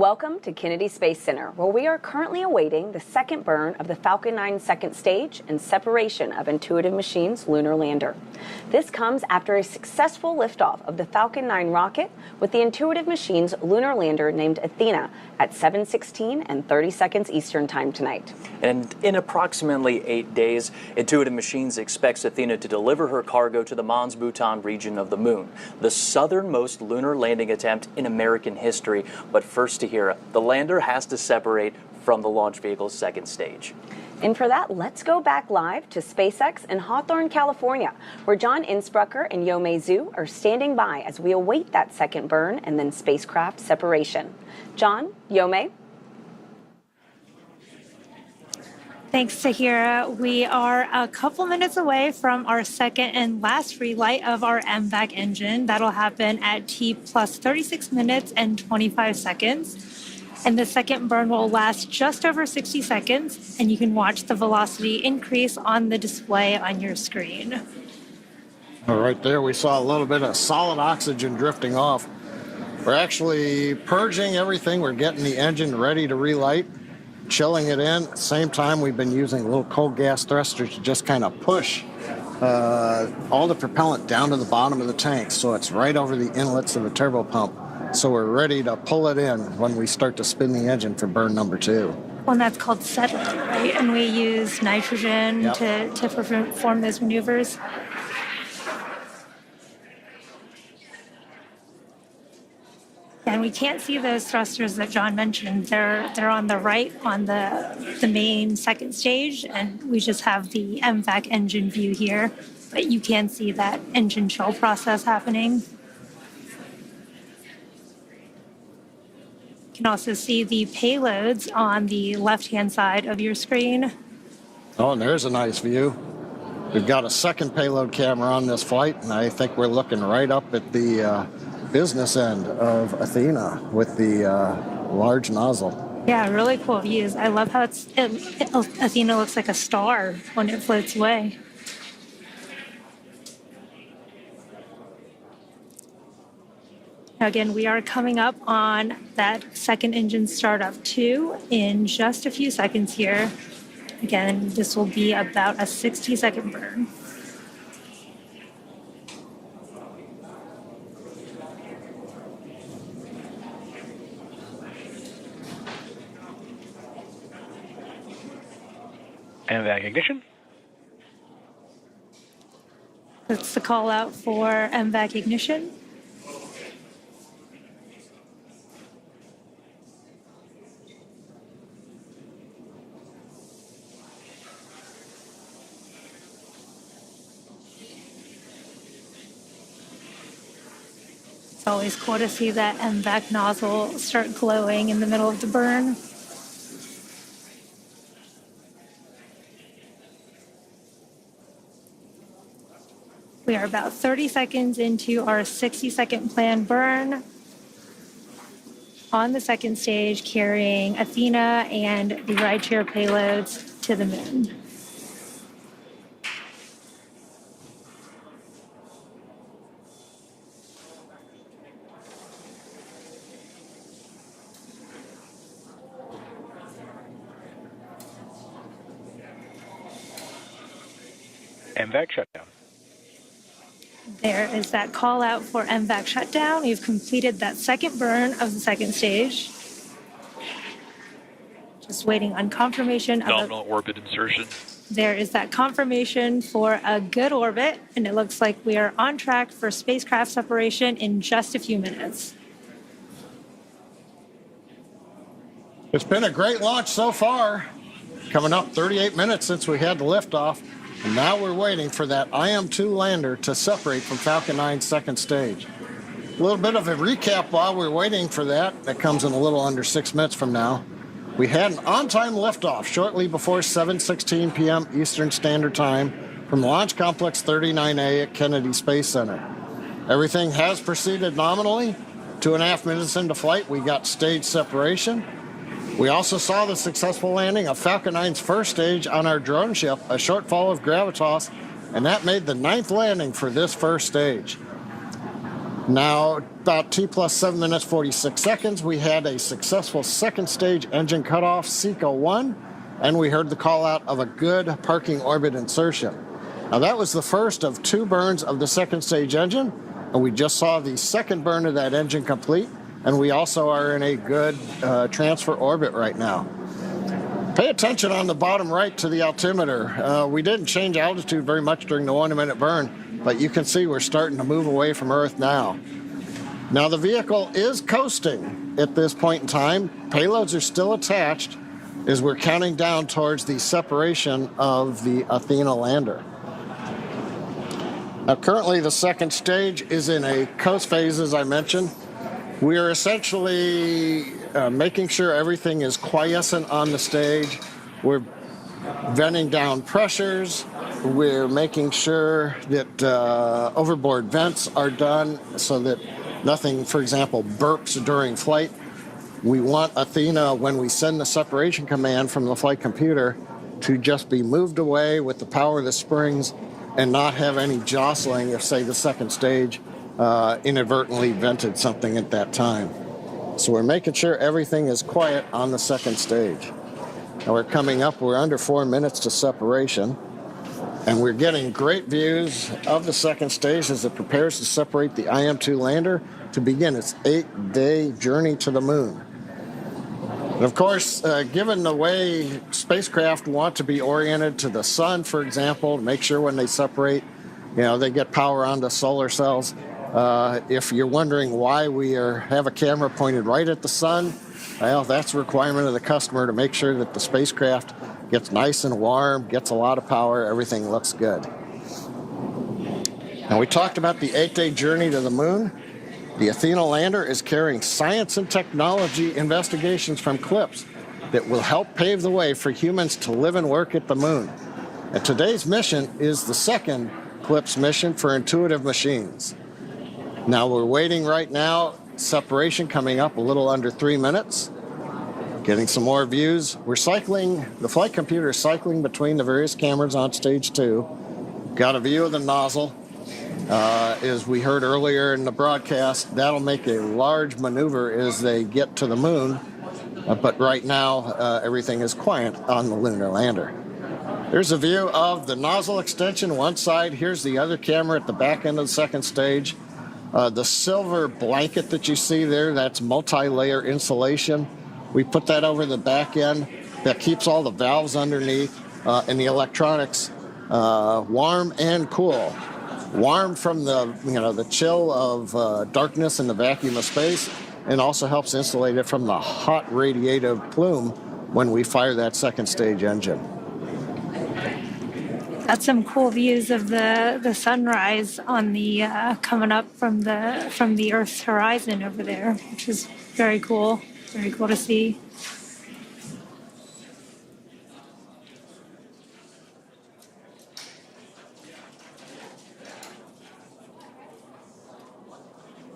Welcome to Kennedy Space Center, where we are currently awaiting the second burn of the Falcon 9 second stage and separation of Intuitive Machines' lunar lander. This comes after a successful liftoff of the Falcon 9 rocket with the Intuitive Machines lunar lander named Athena at 7:16 and 30 seconds Eastern Time tonight. And in approximately 8 days, Intuitive Machines expects Athena to deliver her cargo to the Mons Mouton region of the Moon, the southernmost lunar landing attempt in American history. But first to hear, the lander has to separate from the launch vehicle's second stage. And for that, let's go back live to SpaceX in Hawthorne, California, where John Innsbrucker and Yomei Zhu are standing by as we await that second burn and then spacecraft separation. John, Yomei? Thanks, Tahira. We are a couple minutes away from our second and last relight of our MVAC engine. That'll happen at T plus 36 minutes and 25 seconds. And the second burn will last just over 60 seconds, and you can watch the velocity increase on the display on your screen. Right there, we saw a little bit of solid oxygen drifting off. We're actually purging everything. We're getting the engine ready to relight, chilling it in. At the same time, we've been using little cold gas thrusters to just kind of push all the propellant down to the bottom of the tank, so it's right over the inlets of the turbo pump. So we're ready to pull it in when we start to spin the engine for burn number 2. Well, and that's called settling, right? And we use nitrogen to perform those maneuvers. And we can't see those thrusters that John mentioned. They're on the right on the main second stage, and we just have the MVAC engine view here. But you can see that engine chill process happening. You can also see the payloads on the left-hand side of your screen. Oh, and there's a nice view. We've got a second payload camera on this flight, and I think we're looking right up at the business end of Athena with the large nozzle. Yeah, really cool views. I love how Athena looks like a star when it floats away. Again, we are coming up on that second engine startup 2 in just a few seconds here. Again, this will be about a 60-second burn. MVAC ignition. That's the call out for MVAC ignition. It's always cool to see that MVAC nozzle start glowing in the middle of the burn. We are about 30 seconds into our 60-second planned burn on the second stage, carrying Athena and the rideshare payloads to the moon. MVAC shutdown. There is that call out for MVAC shutdown. We've completed that second burn of the second stage. Just waiting on confirmation. Nominal orbit insertion. There is that confirmation for a good orbit, and it looks like we are on track for spacecraft separation in just a few minutes. It's been a great launch so far. Coming up 38 minutes since we had the liftoff. And now we're waiting for that IM-2 lander to separate from Falcon 9's second stage. A little bit of a recap while we're waiting for that. That comes in a little under 6 minutes from now. We had an on-time liftoff shortly before 7:16 p.m. Eastern Standard Time from Launch Complex 39A at Kennedy Space Center. Everything has proceeded nominally. 2.5 minutes into flight, we got stage separation. We also saw the successful landing of Falcon 9's first stage on our drone ship, a short fall of gravitas, and that made the 9th landing for this first stage. Now, about T plus 7 minutes 46 seconds, we had a successful second stage engine cutoff, SECO 1, and we heard the call out of a good parking orbit insertion. Now, that was the first of 2 burns of the second stage engine, and we just saw the second burn of that engine complete, and we also are in a good transfer orbit right now. Pay attention on the bottom right to the altimeter. We didn't change altitude very much during the 1-minute burn, but you can see we're starting to move away from Earth now. Now, the vehicle is coasting at this point in time. Payloads are still attached as we're counting down towards the separation of the Athena lander. Now, currently, the second stage is in a coast phase, as I mentioned. We are essentially making sure everything is quiescent on the stage. We're venting down pressures. We're making sure that overboard vents are done so that nothing, for example, burps during flight. We want Athena, when we send the separation command from the flight computer, to just be moved away with the power of the springs and not have any jostling if, say, the second stage inadvertently vented something at that time. So we're making sure everything is quiet on the second stage. Now we're coming up, we're under 4 minutes to separation, and we're getting great views of the second stage as it prepares to separate the IM-2 lander to begin its 8-day journey to the moon. And of course, given the way spacecraft want to be oriented to the sun, for example, to make sure when they separate, they get power onto solar cells. If you're wondering why we have a camera pointed right at the sun, well, that's a requirement of the customer to make sure that the spacecraft gets nice and warm, gets a lot of power, everything looks good. Now, we talked about the 8-day journey to the moon. The Athena lander is carrying science and technology investigations from CLPS that will help pave the way for humans to live and work at the moon. And today's mission is the second CLPS mission for Intuitive Machines. Now, we're waiting right now, separation coming up a little under 3 minutes. Getting some more views. We're cycling, the flight computer is cycling between the various cameras on stage 2. Got a view of the nozzle. As we heard earlier in the broadcast, that'll make a large maneuver as they get to the moon. But right now, everything is quiet on the lunar lander. There's a view of the nozzle extension one side. Here's the other camera at the back end of the second stage. The silver blanket that you see there, that's multi-layer insulation. We put that over the back end. That keeps all the valves underneath and the electronics warm and cool. Warm from the chill of darkness and the vacuum of space, and also helps insulate it from the hot radiative plume when we fire that second stage engine. Got some cool views of the sunrise on the coming up from the Earth's horizon over there, which is very cool. Very cool to see.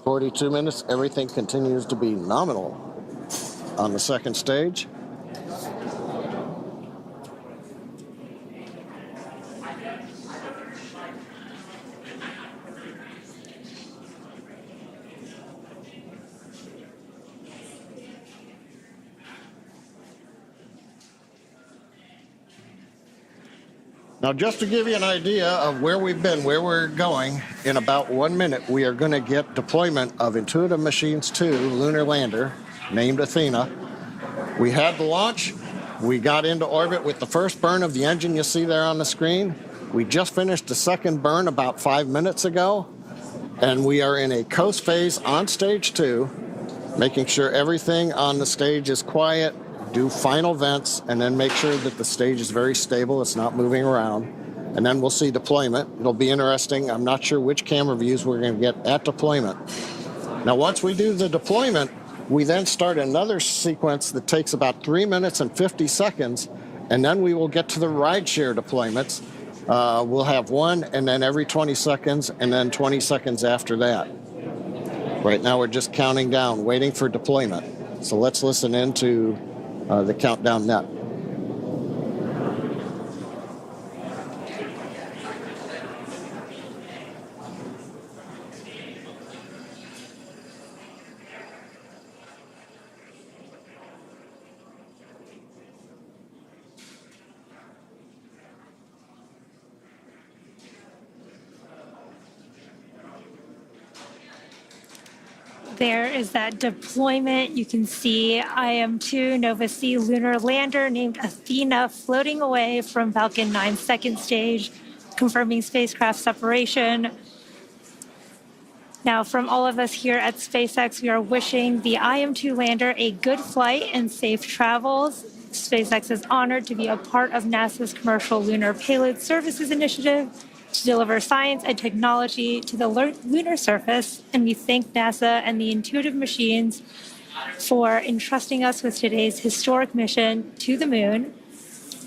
"42 minutes, everything continues to be nominal on the second stage." Now, just to give you an idea of where we've been, where we're going, in about 1 minute, we are going to get deployment of Intuitive Machines-2 lunar lander, named Athena. We had the launch. We got into orbit with the first burn of the engine you see there on the screen. We just finished the second burn about 5 minutes ago, and we are in a coast phase on stage 2, making sure everything on the stage is quiet, do final vents, and then make sure that the stage is very stable, it's not moving around. And then we'll see deployment. It'll be interesting. I'm not sure which camera views we're going to get at deployment. Now, once we do the deployment, we then start another sequence that takes about 3 minutes and 50 seconds, and then we will get to the rideshare deployments. We'll have one, and then every 20 seconds, and then 20 seconds after that. Right now, we're just counting down, waiting for deployment. So let's listen into the countdown net. there is that deployment. You can see IM-2 Nova C lunar lander named Athena floating away from Falcon 9's second stage, confirming spacecraft separation. Now, from all of us here at SpaceX, we are wishing the IM-2 lander a good flight and safe travels. SpaceX is honored to be a part of NASA's Commercial Lunar Payload Services Initiative to deliver science and technology to the lunar surface, and we thank NASA and the Intuitive Machines for entrusting us with today's historic mission to the moon.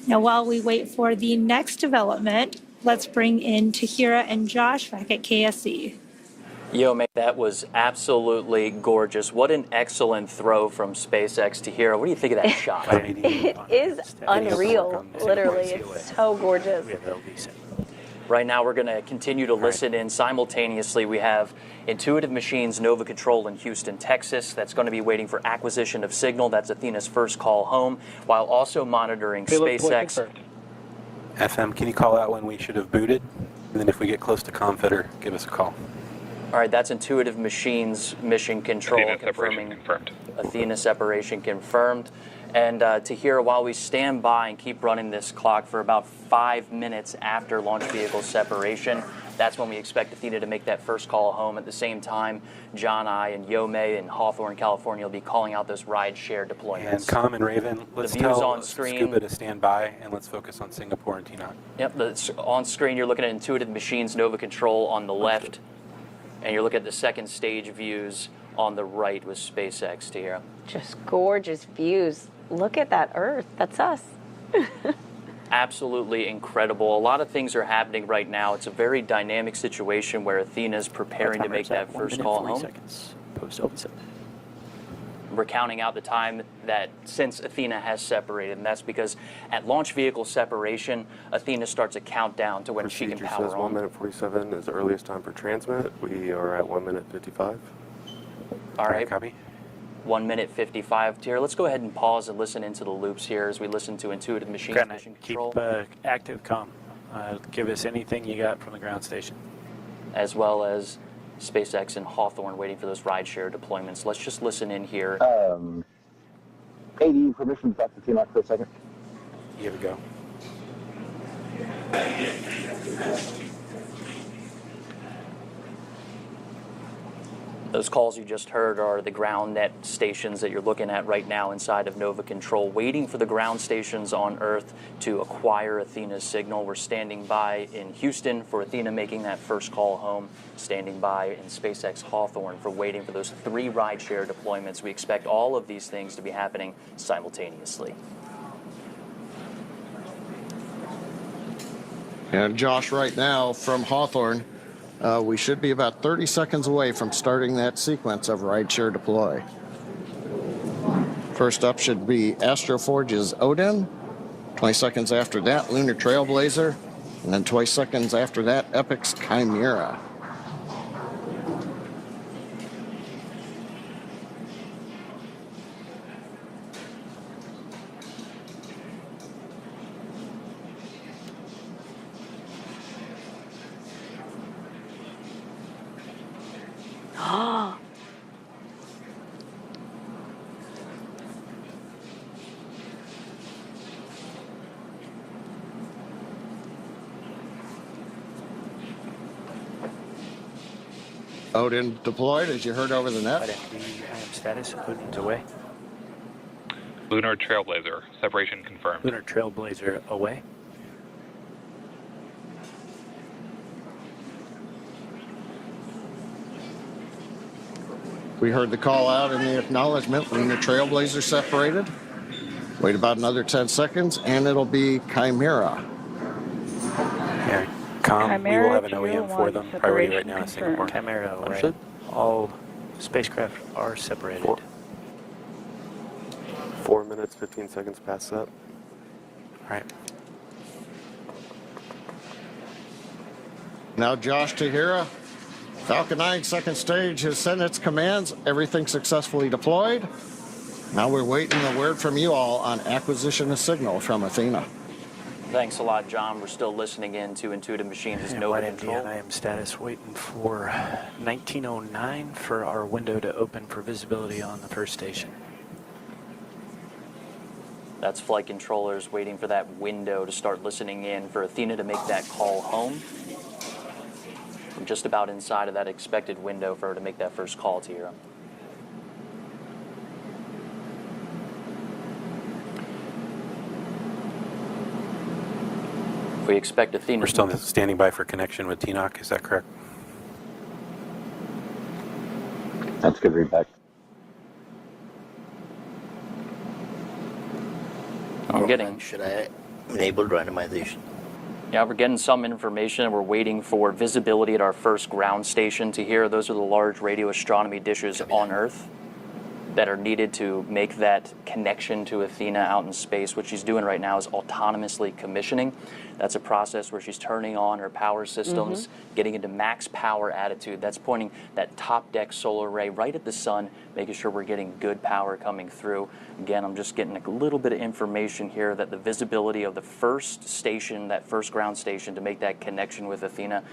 Now, while we wait for the next development, let's bring in Tahira and Josh back at KSC. Yo, man, that was absolutely gorgeous. What an excellent throw from SpaceX. Tahira, what do you think of that shot? It is unreal, literally. It's so gorgeous. Right now, we're going to continue to listen in. Simultaneously, we have Intuitive Machines Nova Control in Houston, Texas. That's going to be waiting for acquisition of signal. That's Athena's first call home, while also monitoring SpaceX. FM, can you call out when we should have booted? And then if we get close to Confetter, give us a call. All right, that's Intuitive Machines Mission Control Athena confirming separation confirmed. Athena separation confirmed. And Tahira, while we stand by and keep running this clock for about 5 minutes after launch vehicle separation, that's when we expect Athena to make that first call home. At the same time, John I and Yomei in Hawthorne, California will be calling out those rideshare deployments. And Com and Raven, let's the views tell on screen. Scuba to stand by, and let's focus on Singapore and T-Knot. Yep, on screen you're looking at Intuitive Machines Nova Control on the left, and you're looking at the second stage views on the right with SpaceX, Tahira. Just gorgeous views. Look at that Earth. That's us. Absolutely incredible. A lot of things are happening right now. It's a very dynamic situation where Athena's preparing to make that first call home. We're counting out the time that since Athena has separated, and that's because at launch vehicle separation, Athena starts a countdown to when she can power says on. 1 minute 47 is the earliest time for transmit. We are at 1 minute 55. All right. Copy. 1 minute 55 here. Let's go ahead and pause and listen into the loops here as we listen to Intuitive Machines Mission Control. Keep active comm. Give us anything you got from the ground station. As well as SpaceX and Hawthorne waiting for those rideshare deployments. Let's just listen in here. AD, permission to talk to T-Knot for a second. Here we go. Those calls you just heard are the ground net stations that you're looking at right now inside of Nova Control, waiting for the ground stations on Earth to acquire Athena's signal. We're standing by in Houston for Athena making that first call home, standing by in SpaceX Hawthorne for waiting for those 3 rideshare deployments. We expect all of these things to be happening simultaneously. And Josh, right now from Hawthorne, we should be about 30 seconds away from starting that sequence of rideshare deploy. First up should be Astroforge's Odin. 20 seconds after that, Lunar Trailblazer. And then 20 seconds after that, Epic's Chimera. Odin deployed, as you heard over the net. IM status, Odin's away. Lunar Trailblazer, separation confirmed. Lunar Trailblazer away. We heard the call out in the acknowledgement. Lunar Trailblazer separated. Wait about another 10 seconds, and it'll be Chimera. Yeah, Com, we will have an OEM for them. Priority right now is Singapore. Chimera away. All spacecraft are separated. 4 minutes, 15 seconds past that. All right. Now Josh Tahira. Falcon 9 second stage has sent its commands. Everything successfully deployed. Now we're waiting a word from you all on acquisition of signal from Athena. Thanks a lot, John. We're still listening in to Intuitive Machines' And Nova White Control. Indiana, IM status, waiting for 1909 for our window to open for visibility on the first station. That's flight controllers waiting for that window to start listening in for Athena to make that call home. We're just about inside of that expected window for her to make that first call to Hero. We expect Athena. We're still standing by for connection with TNOC, is that correct? That's good feedback. I'm getting. Should I enable randomization? Yeah, we're getting some information, and we're waiting for visibility at our first ground station to hear. Those are the large radio astronomy dishes on Earth that are needed to make that connection to Athena out in space. What she's doing right now is autonomously commissioning. That's a process where she's turning on her power systems, getting into max power attitude. That's pointing that top deck solar array right at the sun, making sure we're getting good power coming through. Again, I'm just getting a little bit of information here that the visibility of the first station, that first ground station, to make that connection with Athena,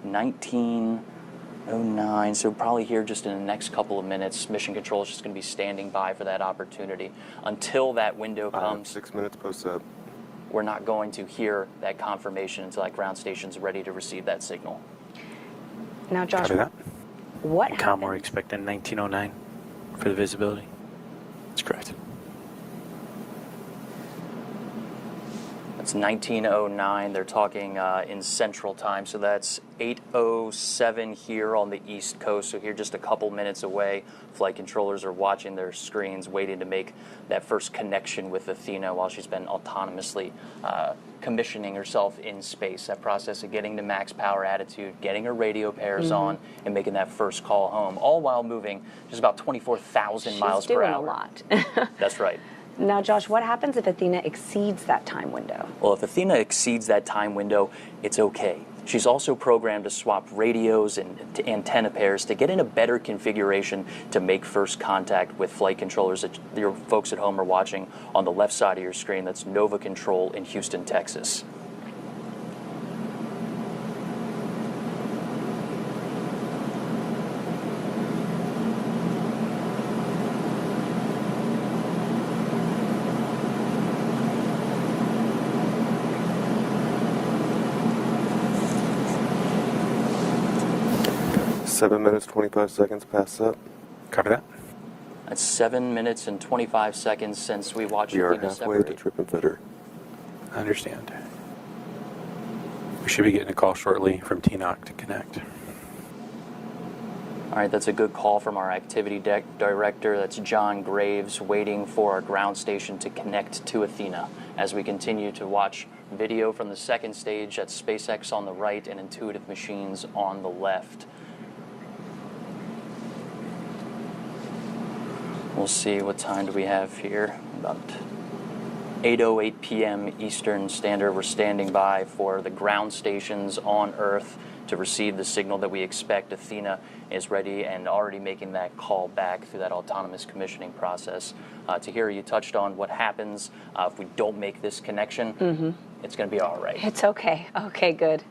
1909, so probably here just in the next couple of minutes. Mission Control is just going to be standing by for that opportunity. Until that window comes, 6 minutes post-up. we're not going to hear that confirmation until that ground station's ready to receive that signal. Now, Josh, Copy that. what Com, we're expecting 1909 for the visibility. That's correct. That's 1909. They're talking in Central Time, so that's 8:07 here on the East Coast. So here, just a couple minutes away, flight controllers are watching their screens, waiting to make that first connection with Athena while she's been autonomously commissioning herself in space. That process of getting to max power attitude, getting her radio pairs on, and making that first call home, all while moving just about 24,000 miles per hour. She's doing a lot. That's right. Now, Josh, what happens if Athena exceeds that time window? Well, if Athena exceeds that time window, it's okay. She's also programmed to swap radios and antenna pairs to get in a better configuration to make first contact with flight controllers that your folks at home are watching on the left side of your screen. That's Nova Control in Houston, Texas. Seven minutes, 25 seconds past up. Copy that. That's 7 minutes and 25 seconds since we watched We are Athena halfway separate. to trip and fitter. I understand. We should be getting a call shortly from TNOC to connect. All right, that's a good call from our activity director. That's John Graves, waiting for our ground station to connect to Athena as we continue to watch video from the second stage. That's SpaceX on the right and Intuitive Machines on the left. We'll see, what time do we have here? About 8:08 p.m. Eastern Standard. We're standing by for the ground stations on Earth to receive the signal that we expect. Athena is ready and already making that call back through that autonomous commissioning process. Tahira, you touched on what happens if we don't make this connection. It's going to be all right. It's okay. Okay, good.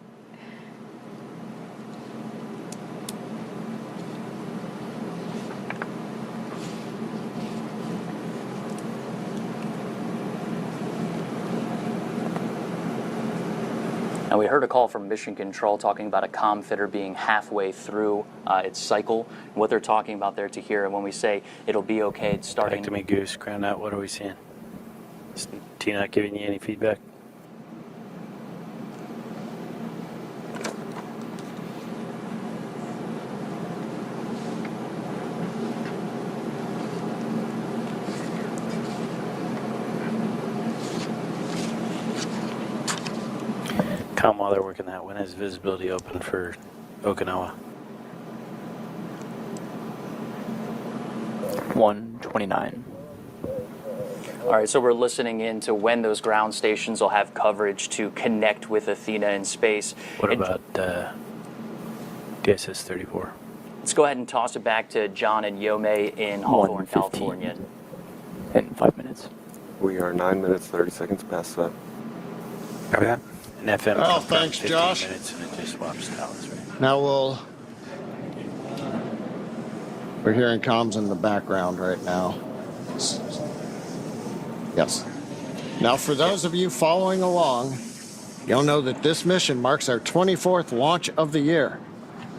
Now, we heard a call from Mission Control talking about a comm fitter being halfway through its cycle. What they're talking about there, Tahira, when we say it'll be okay, it's starting. Back to me, Goose. Ground out. What are we seeing? Is TNOC giving you any feedback? Com, while they're working that, when is visibility open for Okinawa? 1:29. All right, so we're listening in to when those ground stations will have coverage to connect with Athena in space. What about DSS 34? Let's go ahead and toss it back to John and Yome in Hawthorne, California. In 5 minutes. We are 9 minutes, 30 seconds past up. Copy that. And FM Oh, comes down thanks, 15 Josh. minutes and it just swaps towers, right? Now we're hearing comms in the background right now. Yes. Now, for those of you following along, you'll know that this mission marks our 24th launch of the year.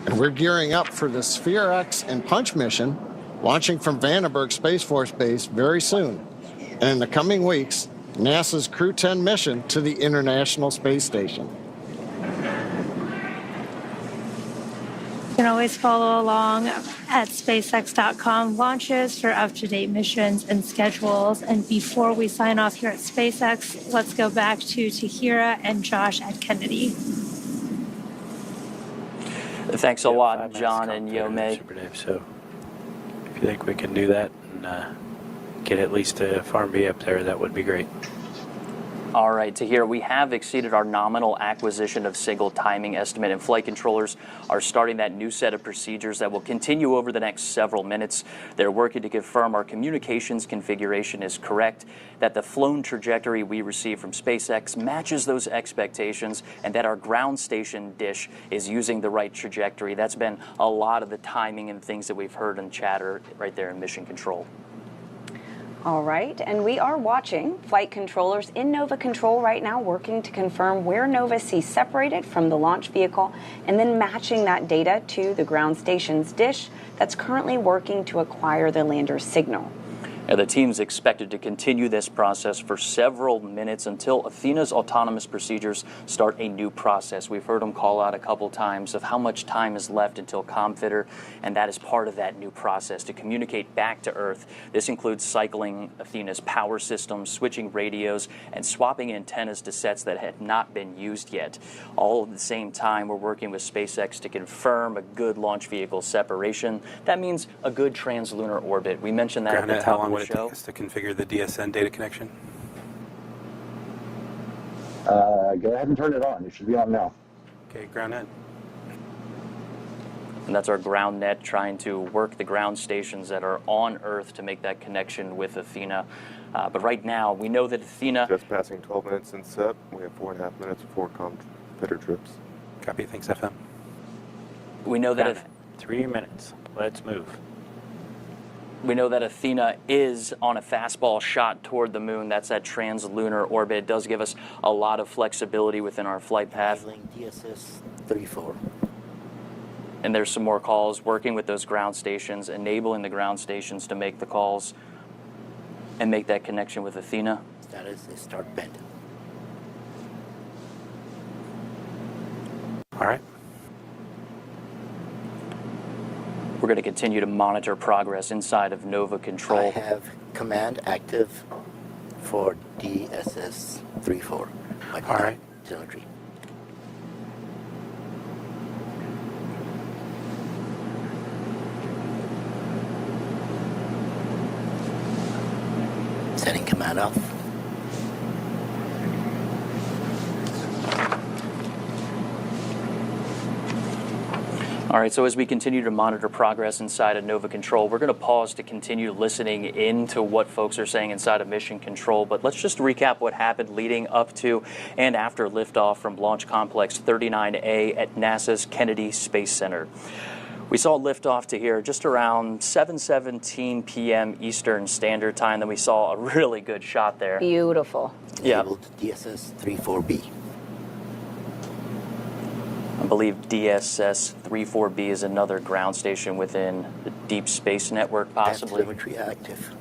And we're gearing up for the Sphere X and Punch mission, launching from Vandenberg Space Force Base very soon. And in the coming weeks, NASA's Crew 10 mission to the International Space Station. You can always follow along at SpaceX.com launches for up-to-date missions and schedules. And before we sign off here at SpaceX, let's go back to Tahira and Josh at Kennedy. Thanks a lot, John and Yome. Super Dave. So if you think we can do that and get at least a Farm B up there, that would be great. All right, Tahir, we have exceeded our nominal acquisition of signal timing estimate, and flight controllers are starting that new set of procedures that will continue over the next several minutes. They're working to confirm our communications configuration is correct, that the flown trajectory we receive from SpaceX matches those expectations, and that our ground station dish is using the right trajectory. That's been a lot of the timing and things that we've heard in chatter right there in mission control. All right, and we are watching flight controllers in Nova Control right now, working to confirm where Nova sees separated from the launch vehicle, and then matching that data to the ground station's dish that's currently working to acquire the lander's signal. The team's expected to continue this process for several minutes until Athena's autonomous procedures start a new process. We've heard them call out a couple times of how much time is left until ComFitter, and that is part of that new process to communicate back to Earth. This includes cycling Athena's power systems, switching radios, and swapping antennas to sets that had not been used yet. All at the same time, we're working with SpaceX to confirm a good launch vehicle separation. That means a good translunar orbit. We mentioned that at the top of the show. Take us to configure the DSN data connection? Go ahead and turn it on. It should be on now. Okay, ground net. And that's our ground net trying to work the ground stations that are on Earth to make that connection with Athena. But right now, we know that Athena... Just passing 12 minutes in set. We have 4.5 minutes before ComFitter trips. Copy. Thanks, FM. We know that... 3 minutes. Let's move. We know that Athena is on a fastball shot toward the moon. That's that translunar orbit. It does give us a lot of flexibility within our flight path. DSS 34. And there's some more calls working with those ground stations, enabling the ground stations to make the calls and make that connection with Athena. Status is start bend. All right. We're going to continue to monitor progress inside of Nova Control. I have command active for DSS 34. All right. Telemetry. Setting command off. All right, so as we continue to monitor progress inside of Nova Control, we're going to pause to continue listening into what folks are saying inside of Mission Control. But let's just recap what happened leading up to and after liftoff from Launch Complex 39A at NASA's Kennedy Space Center. We saw liftoff to here just around 7:17 p.m. Eastern Standard Time. Then we saw a really good shot there. Beautiful. Yeah. DSS 34B. I believe DSS 34B is another ground station within the Deep Space Network, possibly. Telemetry active.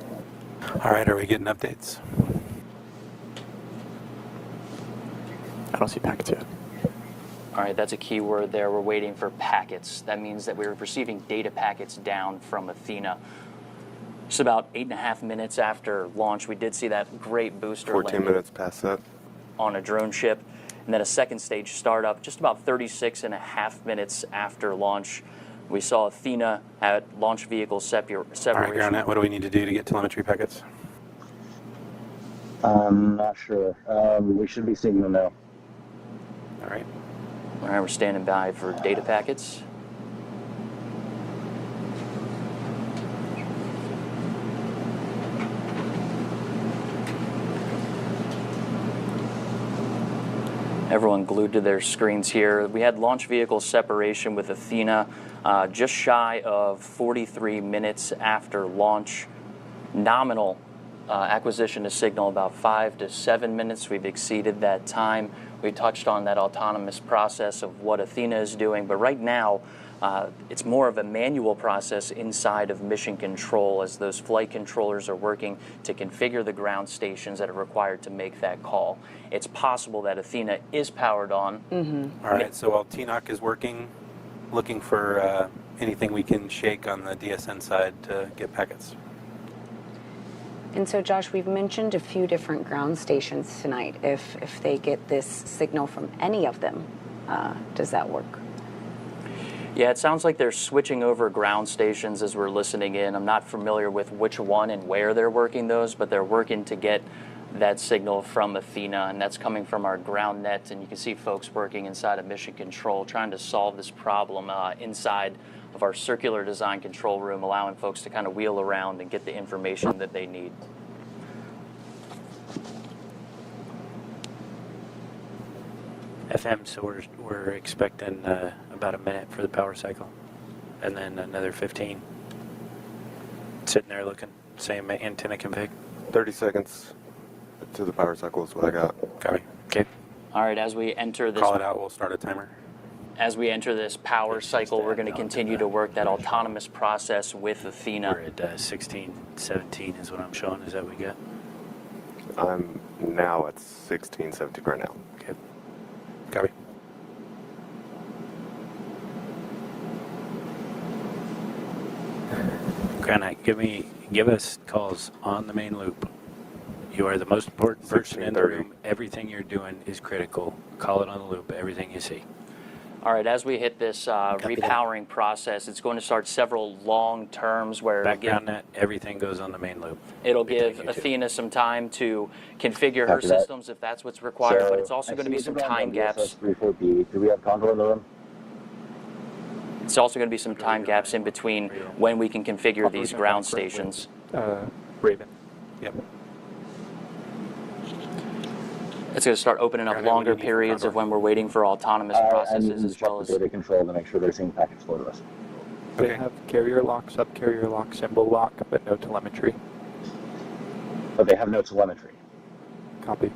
All right, are we getting updates? I don't see packets yet. All right, that's a key word there. We're waiting for packets. That means that we're receiving data packets down from Athena. Just about 8.5 minutes after launch, we did see that great booster 14 minutes past that. On a drone ship. And then a second stage startup just about 36.5 minutes after launch. We saw Athena at launch vehicle separation. All right, ground net, what do we need to do to get telemetry packets? I'm not sure. We should be seeing them now. All right. All right, we're standing by for data packets. Everyone glued to their screens here. We had launch vehicle separation with Athena just shy of 43 minutes after launch. Nominal acquisition of signal about 5 to 7 minutes. We've exceeded that time. We touched on that autonomous process of what Athena is doing, but right now it's more of a manual process inside of mission control as those flight controllers are working to configure the ground stations that are required to make that call. It's possible that Athena is powered on. All right, so while TNOC is working, looking for anything we can shake on the DSN side to get packets. And so, Josh, we've mentioned a few different ground stations tonight. If they get this signal from any of them, does that work? Yeah, it sounds like they're switching over ground stations as we're listening in. I'm not familiar with which one and where they're working those, but they're working to get that signal from Athena, and that's coming from our ground net. And you can see folks working inside of mission control trying to solve this problem inside of our circular design control room, allowing folks to kind of wheel around and get the information that they need. FM, so we're expecting about a minute for the power cycle, and then another 15. Sitting there looking, same antenna config. 30 seconds to the power cycle is what I got. Copy. Okay. All right, as we enter this... Call it out, we'll start a timer. As we enter this power cycle, we're going to continue to work that autonomous process with Athena. We're at 16, 17 is what I'm showing. Is that what we got? I'm now at 16, 17 right now. Okay. Copy. Granite, give us calls on the main loop. You are the most important person in the room. Everything you're doing is critical. Call it on the loop, everything you see. All right, as we hit this repowering process, it's going to start several long terms where background net, everything goes on the main loop. It'll give Athena some time to configure her systems if that's what's required, but it's also going to be some time gaps. 34B. Do we have control in the room? It's also going to be some time gaps in between when we can configure these ground stations. Raven. Yep. It's going to start opening up longer periods of when we're waiting for autonomous processes as well as data control to make sure they're seeing packets flow to us. They have carrier lock, sub-carrier lock, symbol lock, but no telemetry. But they have no telemetry. Copy.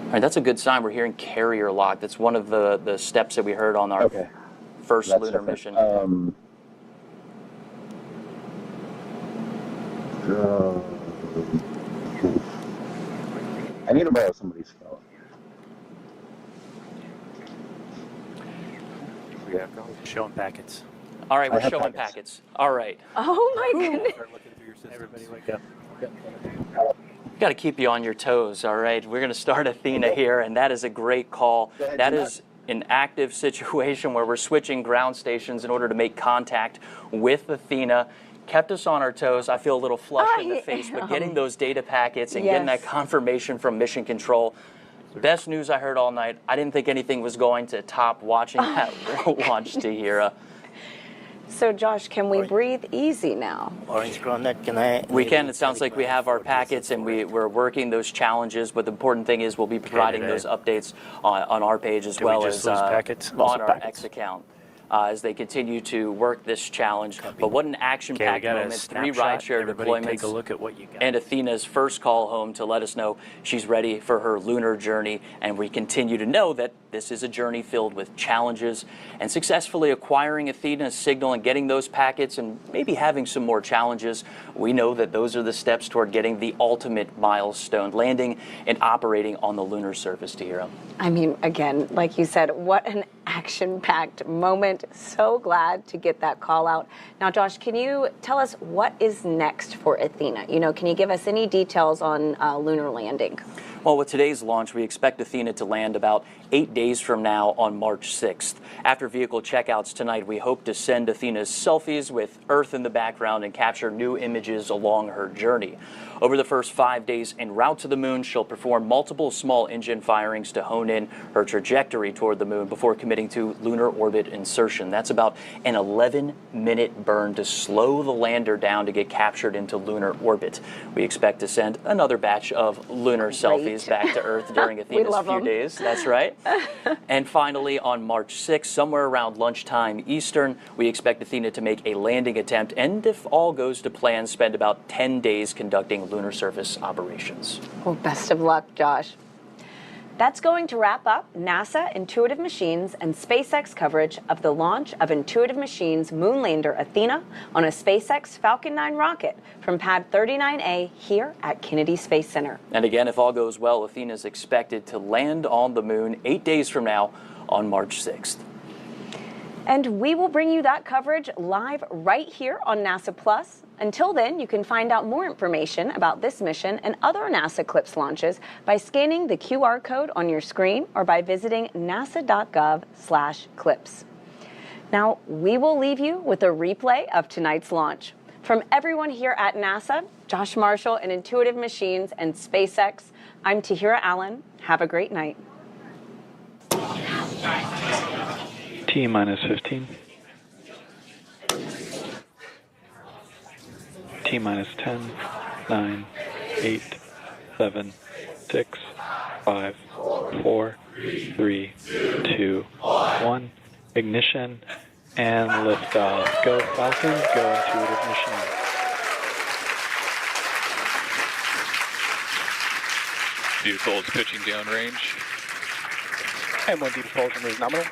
All right, that's a good sign. We're hearing carrier lock. That's one of the steps that we heard on our first lunar mission. I need to borrow somebody's phone. Showing packets. All right, we're showing packets. All right. Oh my goodness. Everybody wake up. Got to keep you on your toes, all right? We're going to start Athena here, and that is a great call. That is an active situation where we're switching ground stations in order to make contact with Athena. Kept us on our toes. I feel a little flushed in the face, but getting those data packets and getting that confirmation from Mission Control, best news I heard all night. I didn't think anything was going to top watching that launch Tahira. So, Josh, can we breathe easy now? Orange Groundnut, can I? We can. It sounds like we have our packets and we're working those challenges, but the important thing is we'll be providing those updates on our page as well as on our X account. As they continue to work this challenge. But what an action-packed moment. 3 rideshare deployments. Take a look at what you got. And Athena's first call home to let us know she's ready for her lunar journey. And we continue to know that this is a journey filled with challenges. And successfully acquiring Athena's signal and getting those packets and maybe having some more challenges, we know that those are the steps toward getting the ultimate milestone, landing and operating on the lunar surface, Tahira. I mean, again, like you said, what an action-packed moment. So glad to get that call out. Now, Josh, can you tell us what is next for Athena? You know, can you give us any details on lunar landing? Well, with today's launch, we expect Athena to land about 8 days from now on March 6th. After vehicle checkouts tonight, we hope to send Athena's selfies with Earth in the background and capture new images along her journey. Over the first 5 days en route to the moon, she'll perform multiple small engine firings to hone in her trajectory toward the moon before committing to lunar orbit insertion. That's about an 11-minute burn to slow the lander down to get captured into lunar orbit. We expect to send another batch of lunar selfies days back to Earth during Athena's love few them. days. That's right. And finally, on March 6th, somewhere around lunchtime Eastern, we expect Athena to make a landing attempt, and if all goes to plan, spend about 10 days conducting lunar surface operations. Well, best of luck, Josh. That's going to wrap up NASA, Intuitive Machines, and SpaceX coverage of the launch of Intuitive Machines moonlander Athena on a SpaceX Falcon 9 rocket from Pad 39A here at Kennedy Space Center. And again, if all goes well, Athena is expected to land on the moon 8 days from now on March 6th. And we will bring you that coverage live right here on NASA Plus. Until then, you can find out more information about this mission and other NASA CLPS launches by scanning the QR code on your screen or by visiting nasa.gov/CLPS. Now, we will leave you with a replay of tonight's launch. From everyone here at NASA, Josh Marshall and Intuitive Machines and SpaceX, I'm Tahira Allen. Have a great night. T-minus 15. T-minus 10, 9, 8, 7, 6, 5, 4, 3, 2, 1. Ignition and liftoff. Go Falcon, go Intuitive Machines. Vehicle is pitching downrange. M1 propulsion is nominal.